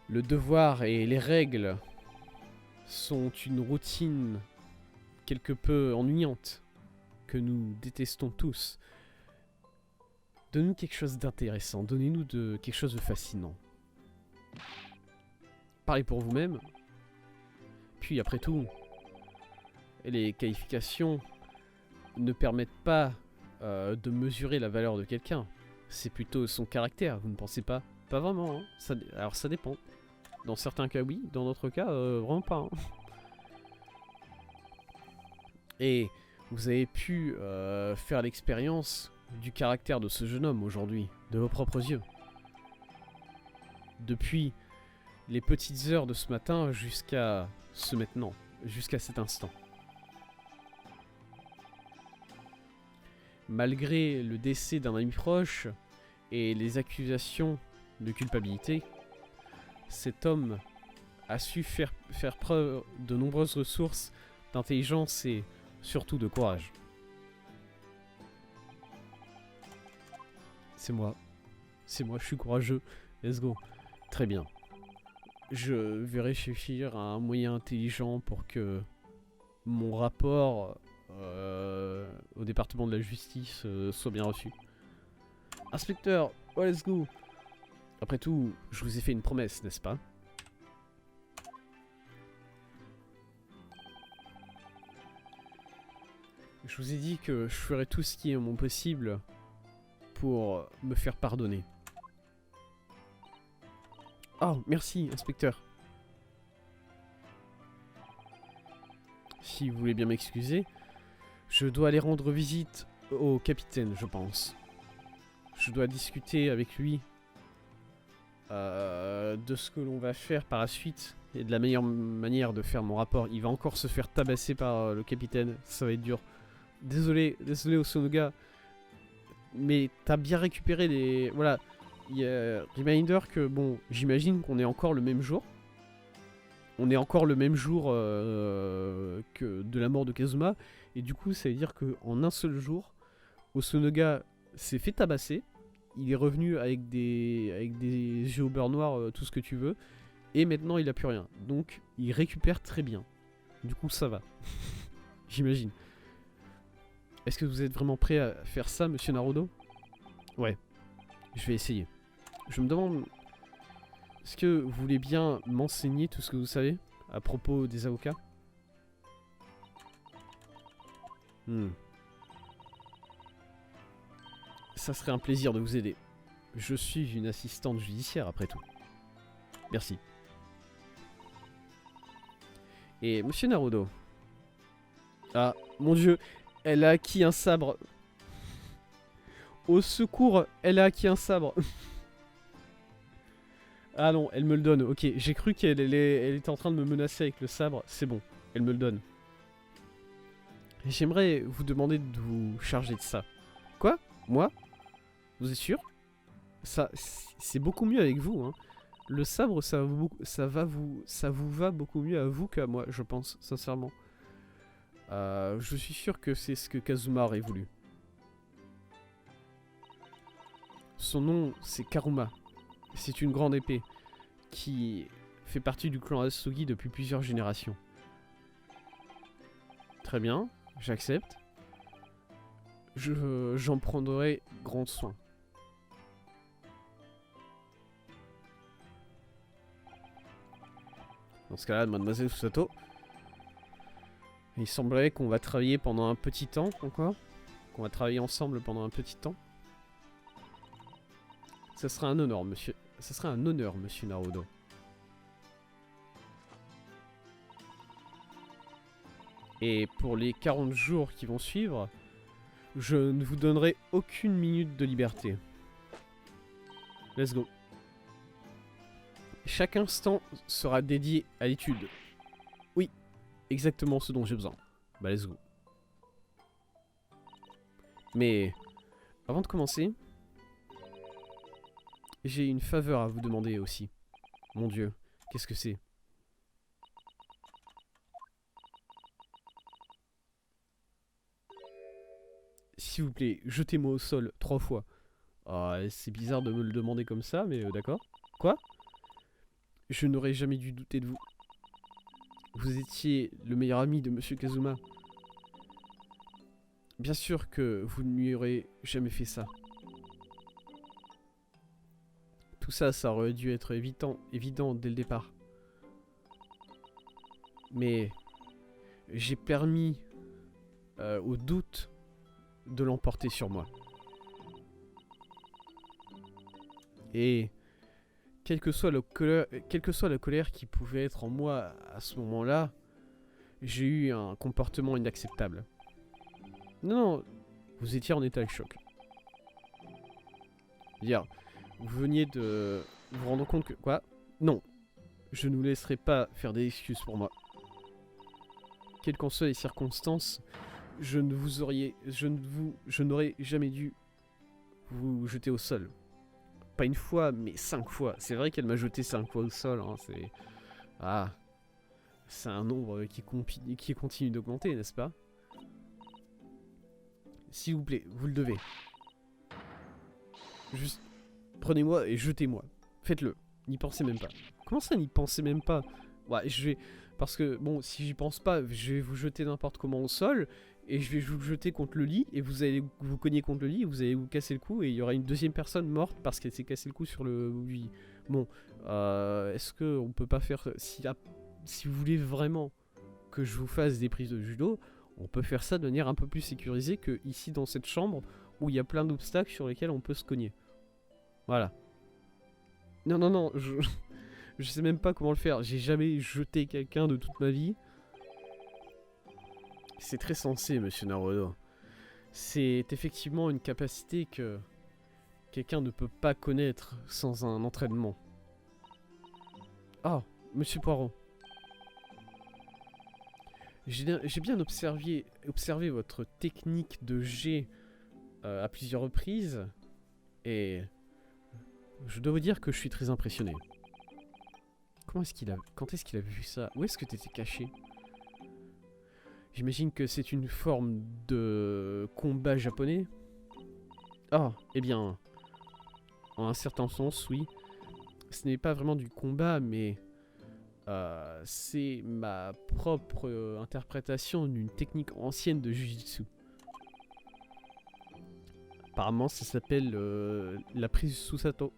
S1: Le devoir et les règles sont une routine quelque peu ennuyante que nous détestons tous. Donnez-nous quelque chose d'intéressant, donnez-nous quelque chose de fascinant. Parlez pour vous-même. Puis après tout, les qualifications ne permettent pas de mesurer la valeur de quelqu'un. C'est plutôt son caractère, vous ne pensez pas? Pas vraiment, hein. Alors ça dépend. Dans certains cas oui, dans d'autres cas vraiment pas. Hein. Et vous avez pu faire l'expérience du caractère de ce jeune homme aujourd'hui, de vos propres yeux. Depuis les petites heures de ce matin jusqu'à ce maintenant, jusqu'à cet instant. Malgré le décès d'un ami proche et les accusations de culpabilité, cet homme a su faire preuve de nombreuses ressources, d'intelligence et surtout de courage. C'est moi, je suis courageux, let's go. Très bien. Je vais réfléchir à un moyen intelligent pour que mon rapport au département de la justice soit bien reçu. Inspecteur, oh let's go. Après tout, je vous ai fait une promesse, n'est-ce pas? Je vous ai dit que je ferai tout ce qui est mon possible pour me faire pardonner. Oh, merci, inspecteur. Si vous voulez bien m'excuser, je dois aller rendre visite au capitaine, je pense. Je dois discuter avec lui de ce que l'on va faire par la suite et de la meilleure manière de faire mon rapport. Il va encore se faire tabasser par le capitaine, ça va être dur. Désolé Osunoga, mais t'as bien récupéré les... Voilà, il y a reminder que, bon, j'imagine qu'on est encore le même jour. On est encore le même jour que de la mort de Kazuma. Et du coup, ça veut dire qu'en un seul jour, Osunoga s'est fait tabasser. Il est revenu avec des yeux au beurre noir, tout ce que tu veux. Et maintenant, il a plus rien. Donc, il récupère très bien. Du coup, ça va. J'imagine. Est-ce que vous êtes vraiment prêt à faire ça, monsieur Naruto? Ouais. Je vais essayer. Je me demande... Est-ce que vous voulez bien m'enseigner tout ce que vous savez à propos des avocats? Ça serait un plaisir de vous aider. Je suis une assistante judiciaire après tout. Merci. Et monsieur Naruto. Ah, mon dieu, elle a acquis un sabre. Au secours, elle a acquis un sabre. Ah non, elle me le donne. Ok, j'ai cru qu'elle était en train de me menacer avec le sabre. C'est bon, elle me le donne. J'aimerais vous demander de vous charger de ça. Quoi? Moi? Vous êtes sûr? Ça, c'est beaucoup mieux avec vous, hein. Le sabre, ça vous va beaucoup mieux à vous qu'à moi, je pense, sincèrement. Je suis sûr que c'est ce que Kazuma aurait voulu. Son nom, c'est Karuma. C'est une grande épée qui fait partie du clan Asugi depuis plusieurs générations. Très bien, j'accepte. J'en prendrai grand soin. Dans ce cas-là, mademoiselle Susato, il semblerait qu'on va travailler pendant un petit temps encore. Qu'on va travailler ensemble pendant un petit temps. Ça sera un honneur, monsieur. Ça sera un honneur, monsieur Naruto. Et pour les 40 jours qui vont suivre, je ne vous donnerai aucune minute de liberté. Let's go. Chaque instant sera dédié à l'étude. Oui, exactement ce dont j'ai besoin. Bah, let's go. Mais, avant de commencer, j'ai une faveur à vous demander aussi. Mon Dieu, qu'est-ce que c'est? S'il vous plaît, jetez-moi au sol 3 fois. Ah, c'est bizarre de me le demander comme ça, mais d'accord. Quoi? Je n'aurais jamais dû douter de vous. Vous étiez le meilleur ami de Monsieur Kazuma. Bien sûr que vous ne lui aurez jamais fait ça. Tout ça, ça aurait dû être évident dès le départ. Mais j'ai permis au doute de l'emporter sur moi. Et quelle que soit la colère qui pouvait être en moi à ce moment-là, j'ai eu un comportement inacceptable. Non, vous étiez en état de choc. Dire, vous veniez de vous rendre compte que... Quoi? Non, je ne vous laisserai pas faire des excuses pour moi. Quelles qu'en soient les circonstances, je n'aurais jamais dû vous jeter au sol. Pas une fois, mais 5 fois. C'est vrai qu'elle m'a jeté 5 fois au sol. Hein, c'est... Ah. C'est un nombre qui continue d'augmenter, n'est-ce pas? S'il vous plaît, vous le devez. Juste, prenez-moi et jetez-moi. Faites-le. N'y pensez même pas. Comment ça, n'y pensez même pas? Ouais, je vais... Parce que, bon, si j'y pense pas, je vais vous jeter n'importe comment au sol, et je vais vous jeter contre le lit, et vous allez vous cogner contre le lit, et vous allez vous casser le cou, et il y aura une deuxième personne morte parce qu'elle s'est cassé le cou sur le lit. Bon, est-ce qu'on peut pas faire... Si vous voulez vraiment que je vous fasse des prises de judo, On peut faire ça de manière un peu plus sécurisée que ici dans cette chambre où il y a plein d'obstacles sur lesquels on peut se cogner. Voilà. Non, non, non, je sais même pas comment le faire. J'ai jamais jeté quelqu'un de toute ma vie. C'est très sensé, monsieur Naruto. C'est effectivement une capacité que quelqu'un ne peut pas connaître sans un entraînement. Ah, monsieur Poirot. J'ai bien observé votre technique de jet à plusieurs reprises. Et je dois vous dire que je suis très impressionné. Quand est-ce qu'il a vu ça? Où est-ce que tu étais caché? J'imagine que c'est une forme de combat japonais. Ah, eh bien, en un certain sens, oui. Ce n'est pas vraiment du combat, mais c'est ma propre interprétation d'une technique ancienne de Jujutsu. Apparemment, ça s'appelle la prise Susato.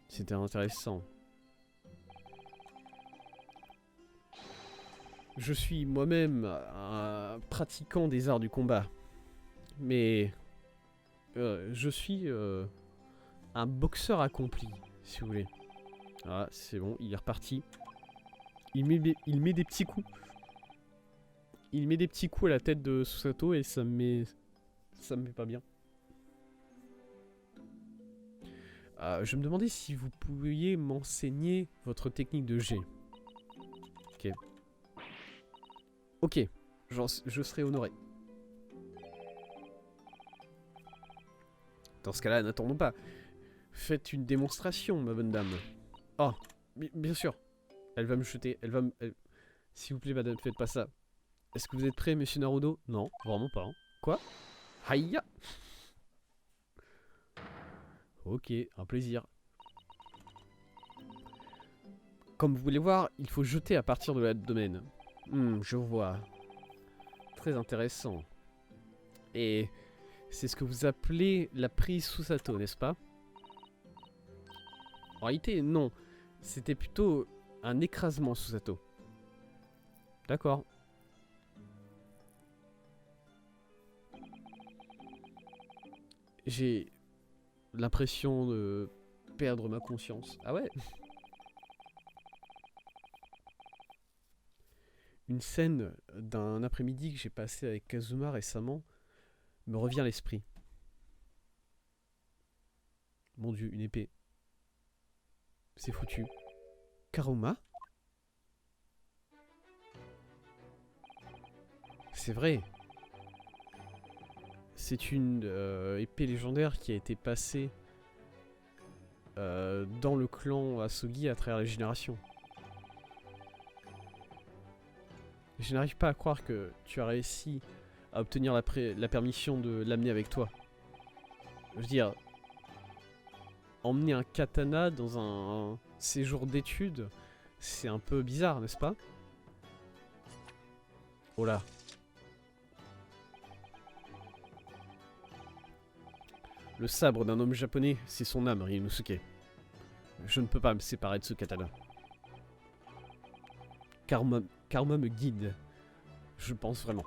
S1: C'était intéressant. Je suis moi-même un pratiquant des arts du combat. Mais je suis un boxeur accompli, si vous voulez. Ah, c'est bon, il est reparti. Il met des petits coups. Il met des petits coups à la tête de Susato et ça me met pas bien. Je me demandais si vous pouviez m'enseigner votre technique de jet. Ok. Ok, je serai honoré. Dans ce cas-là, n'attendons pas. Faites une démonstration, ma bonne dame. Oh, bien sûr. Elle va me jeter, S'il vous plaît, madame, faites pas ça. Est-ce que vous êtes prêt, monsieur Naruto? Non, vraiment pas. Hein. Quoi? Haïa! Ok, un plaisir. Comme vous voulez voir, il faut jeter à partir de l'abdomen. Je vois. Très intéressant. Et c'est ce que vous appelez la prise Susato, n'est-ce pas? En réalité, non. C'était plutôt un écrasement Susato. D'accord. J'ai l'impression de perdre ma conscience. Ah ouais? Une scène d'un après-midi que j'ai passé avec Kazuma récemment me revient à l'esprit. Mon dieu, une épée. C'est foutu. Karuma? C'est vrai. C'est une épée légendaire qui a été passée dans le clan Asogi à travers les générations. Je n'arrive pas à croire que tu as réussi à obtenir la permission de l'amener avec toi. Je veux dire, emmener un katana dans un séjour d'études, c'est un peu bizarre, n'est-ce pas? Oh là. Le sabre d'un homme japonais, c'est son âme, Ryunosuke. Je ne peux pas me séparer de ce katana. Karma me guide. Je pense vraiment.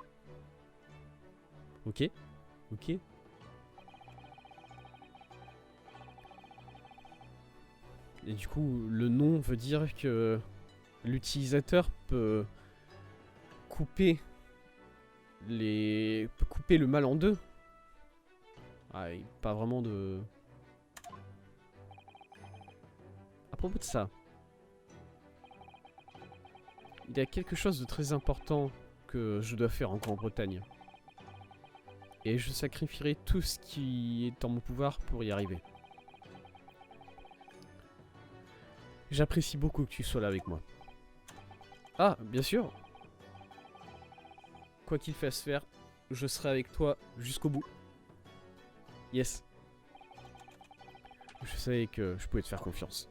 S1: Ok. Ok. Et du coup, le nom veut dire que l'utilisateur peut couper le mal en deux. Ah, pas vraiment de... À propos de ça, il y a quelque chose de très important que je dois faire en Grande-Bretagne. Et je sacrifierai tout ce qui est en mon pouvoir pour y arriver. J'apprécie beaucoup que tu sois là avec moi. Ah, bien sûr. Quoi qu'il fasse faire, je serai avec toi jusqu'au bout. Yes. Je savais que je pouvais te faire confiance.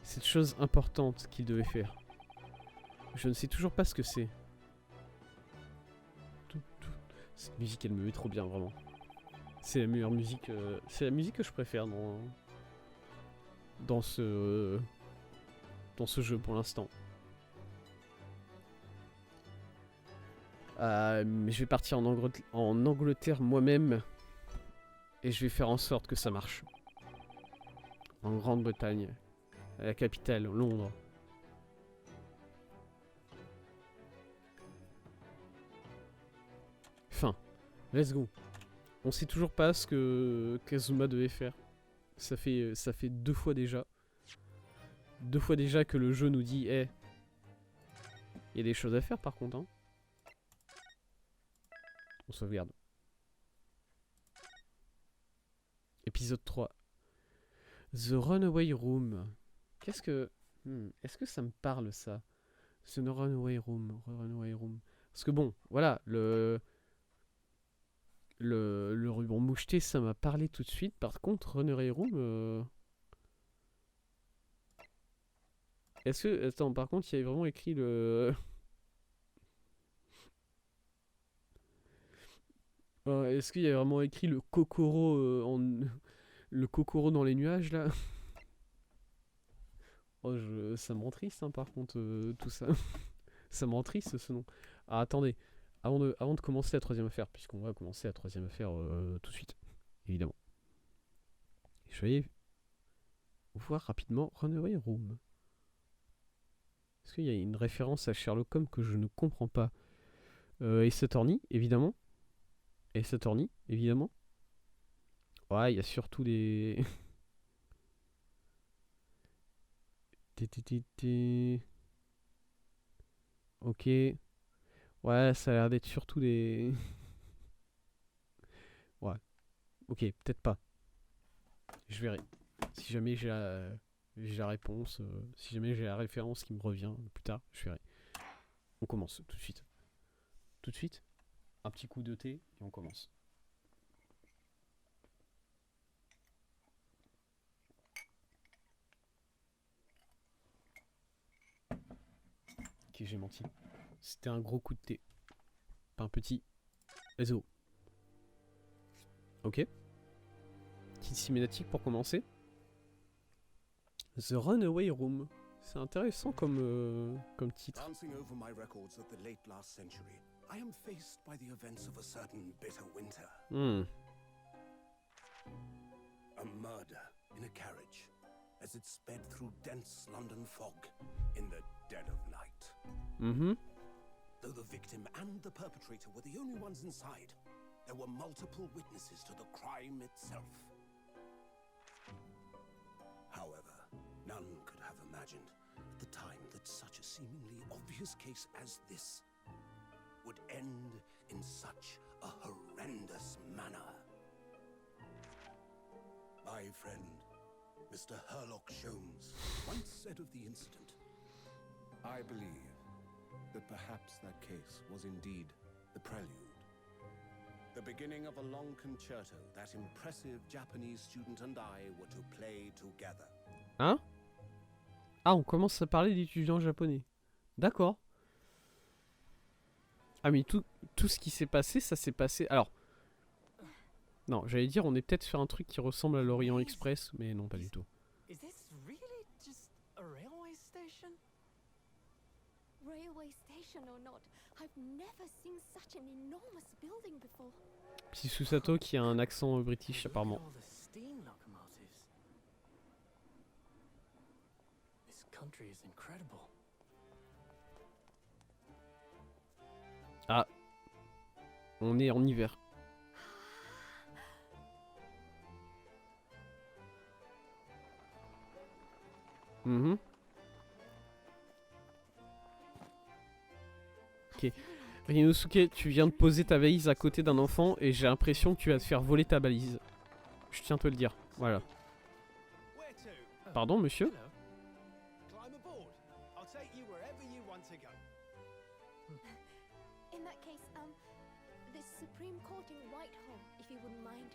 S1: Cette chose importante qu'il devait faire. Je ne sais toujours pas ce que c'est. Cette musique, elle me met trop bien, vraiment. C'est la meilleure musique. C'est la musique que je préfère dans dans ce jeu pour l'instant. Mais je vais partir en Angleterre moi-même et je vais faire en sorte que ça marche. En Grande-Bretagne, à la capitale, Londres. Enfin, let's go. On sait toujours pas ce que Kazuma devait faire. Ça fait 2 fois déjà. 2 fois déjà que le jeu nous dit, il y a des choses à faire par contre. Hein. On sauvegarde. Épisode 3. The Runaway Room. Qu'est-ce que... Est-ce que ça me parle ça? The Runaway Room. Runaway Room. Parce que bon, voilà, le ruban moucheté, ça m'a parlé tout de suite. Par contre, Runaway Room... Est-ce que... Attends, par contre, il y avait vraiment écrit le... Est-ce qu'il y a vraiment écrit le Kokoro le Kokoro dans les nuages là? Oh, ça me rend triste hein, par contre tout ça. Ça me rend triste ce nom. Ah attendez, avant de commencer la troisième affaire, puisqu'on va commencer la troisième affaire tout de suite, évidemment. Je vais aller voir rapidement Runaway Room. Est-ce qu'il y a une référence à Sherlock Holmes que je ne comprends pas? Ace Attorney, évidemment. Ace Attorney, évidemment. Ouais, il y a surtout des... Ok. Ouais, ça a l'air d'être surtout des... Ouais. Ok, peut-être pas. Je verrai. Si jamais j'ai la réponse, si jamais j'ai la référence qui me revient plus tard, je verrai. On commence tout de suite. Tout de suite. Un petit coup de thé et on commence. Ok, j'ai menti. C'était un gros coup de thé. Pas un petit. Let's go. Ok. Petite cinématique pour commencer. The Runaway Room. C'est intéressant comme titre.
S2: Glancing over my records of the late last century, I am faced by the events of a certain bitter winter. A murder in a carriage as it sped through dense London fog in the dead of night. Though the victim and the perpetrator were the only ones inside, there were multiple witnesses to the crime itself. However, none could have imagined at the time that such a seemingly obvious case as this would end in such a horrendous manner. My friend, Mr. Herlock Sholmes, once said of the incident, I believe that perhaps that case was indeed the prelude. The beginning of a long concerto that impressive Japanese student and I were to play together.
S1: Hein? Ah, on commence à parler d'étudiants japonais. D'accord. Ah, mais tout ce qui s'est passé, ça s'est passé... Alors... Non, j'allais dire, on est peut-être sur un truc qui ressemble à l'Orient Express, mais non, pas du tout.
S3: Is this really just a railway station?
S4: Railway station or not, I've never seen such an enormous building before.
S1: Petit Susato qui a un accent british apparemment.
S3: Look at all the steam locomotives. This country is incredible.
S1: Ah. On est en hiver. Ok. Ryunosuke, tu viens de poser ta valise à côté d'un enfant et j'ai l'impression que tu vas te faire voler ta valise. Je tiens à te le dire. Voilà.
S2: Where to?
S1: Pardon, monsieur?
S3: Hello.
S2: Climb aboard. I'll take you wherever you want to go.
S4: In that case, the Supreme Court in Whitehall, if you wouldn't mind.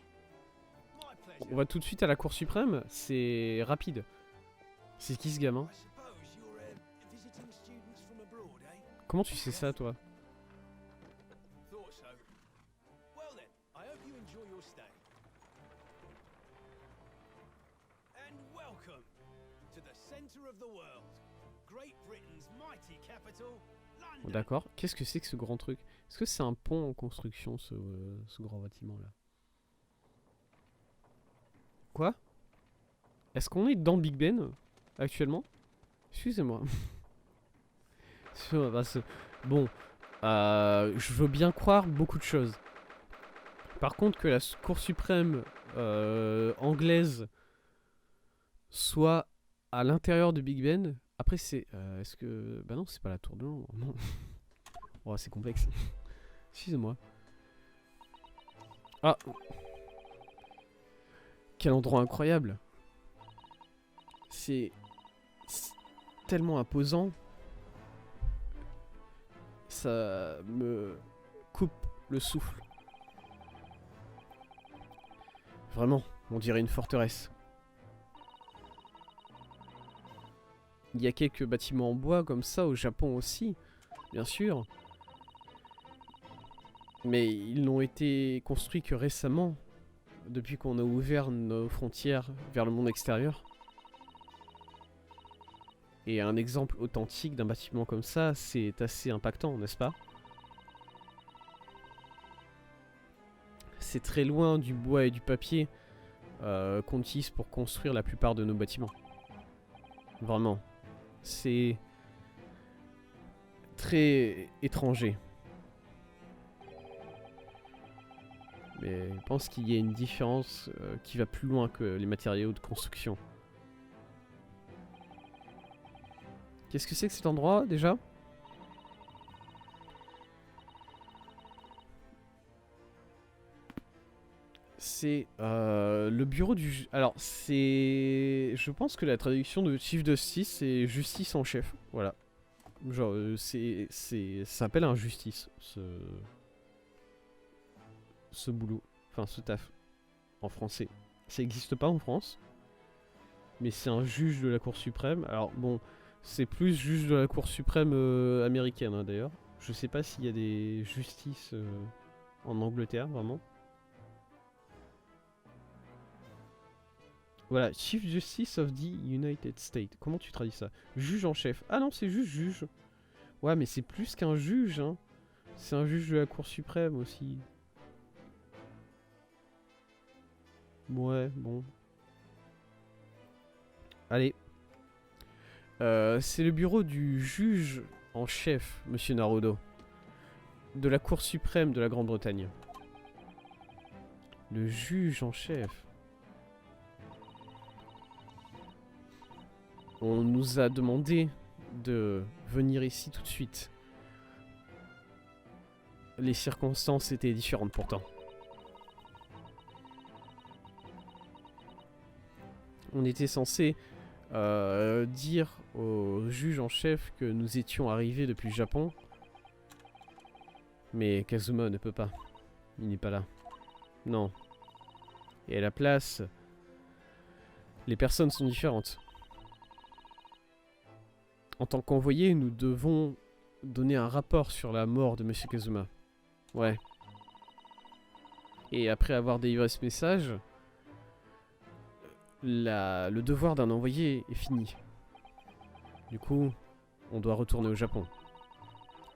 S2: My pleasure.
S1: On va tout de suite à la Cour suprême. C'est rapide. C'est qui ce gamin?
S2: I suppose you're visiting students from abroad, eh?
S1: Comment tu sais ça, toi?
S2: Thought so. Well then, I hope you enjoy your stay. And welcome
S3: center of the world. Great Britain's mighty capital, London.
S1: D'accord. Qu'est-ce que c'est que ce grand truc? Est-ce que c'est un pont en construction, ce grand bâtiment là? Quoi? Est-ce qu'on est dans Big Ben actuellement? Excusez-moi. Bon, je veux bien croire beaucoup de choses. Par contre, que la Cour suprême anglaise soit à l'intérieur de Big Ben. Après, c'est. Est-ce que. Bah non, c'est pas la tour de Londres. Non. Oh, c'est complexe. Excusez-moi. Ah! Quel endroit incroyable! C'est tellement imposant. Ça me coupe le souffle. Vraiment, on dirait une forteresse. Il y a quelques bâtiments en bois comme ça au Japon aussi, bien sûr. Mais ils n'ont été construits que récemment, depuis qu'on a ouvert nos frontières vers le monde extérieur. Et un exemple authentique d'un bâtiment comme ça, c'est assez impactant, n'est-ce pas? C'est très loin du bois et du papier qu'on utilise pour construire la plupart de nos bâtiments. Vraiment. C'est très étranger. Mais je pense qu'il y a une différence qui va plus loin que les matériaux de construction. Qu'est-ce que c'est que cet endroit déjà? C'est le bureau du... Alors c'est... Je pense que la traduction de Chief Justice c'est justice en chef. Voilà. Genre ça s'appelle un justice ce boulot. Enfin ce taf. En français. Ça n'existe pas en France. Mais c'est un juge de la Cour suprême. Alors bon... C'est plus juge de la Cour suprême américaine hein, d'ailleurs. Je sais pas s'il y a des justices en Angleterre vraiment. Voilà, Chief Justice of the United States. Comment tu traduis ça? Juge en chef. Ah non, c'est juste juge. Ouais, mais c'est plus qu'un juge. Hein. C'est un juge de la Cour suprême aussi. Ouais, bon. Allez. C'est le bureau du juge en chef, monsieur Naruto, de la Cour suprême de la Grande-Bretagne. Le juge en chef. On nous a demandé de venir ici tout de suite. Les circonstances étaient différentes pourtant. On était censé dire au juge en chef que nous étions arrivés depuis le Japon. Mais Kazuma ne peut pas. Il n'est pas là. Non. Et à la place, les personnes sont différentes. En tant qu'envoyé, nous devons donner un rapport sur la mort de Monsieur Kazuma. Ouais. Et après avoir délivré ce message, le devoir d'un envoyé est fini. Du coup, on doit retourner au Japon.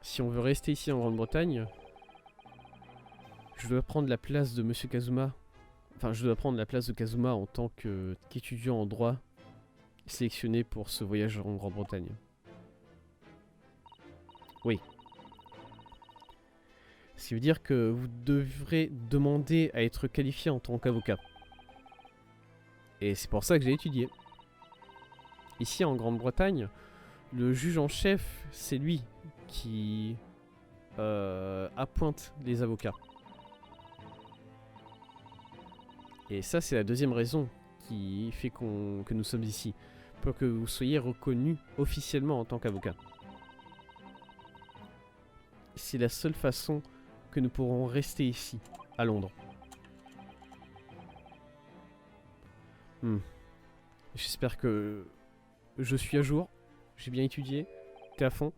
S1: Si on veut rester ici en Grande-Bretagne, je dois prendre la place de Monsieur Kazuma. Enfin, je dois prendre la place de Kazuma en tant qu'étudiant en droit sélectionné pour ce voyage en Grande-Bretagne. Oui. Ce qui veut dire que vous devrez demander à être qualifié en tant qu'avocat. Et c'est pour ça que j'ai étudié. Ici en Grande-Bretagne, le juge en chef, c'est lui qui appointe les avocats. Et ça, c'est la deuxième raison qui fait que nous sommes ici. Pour que vous soyez reconnu officiellement en tant qu'avocat. C'est la seule façon que nous pourrons rester ici, à Londres. J'espère que je suis à jour. J'ai bien étudié. T'es à fond.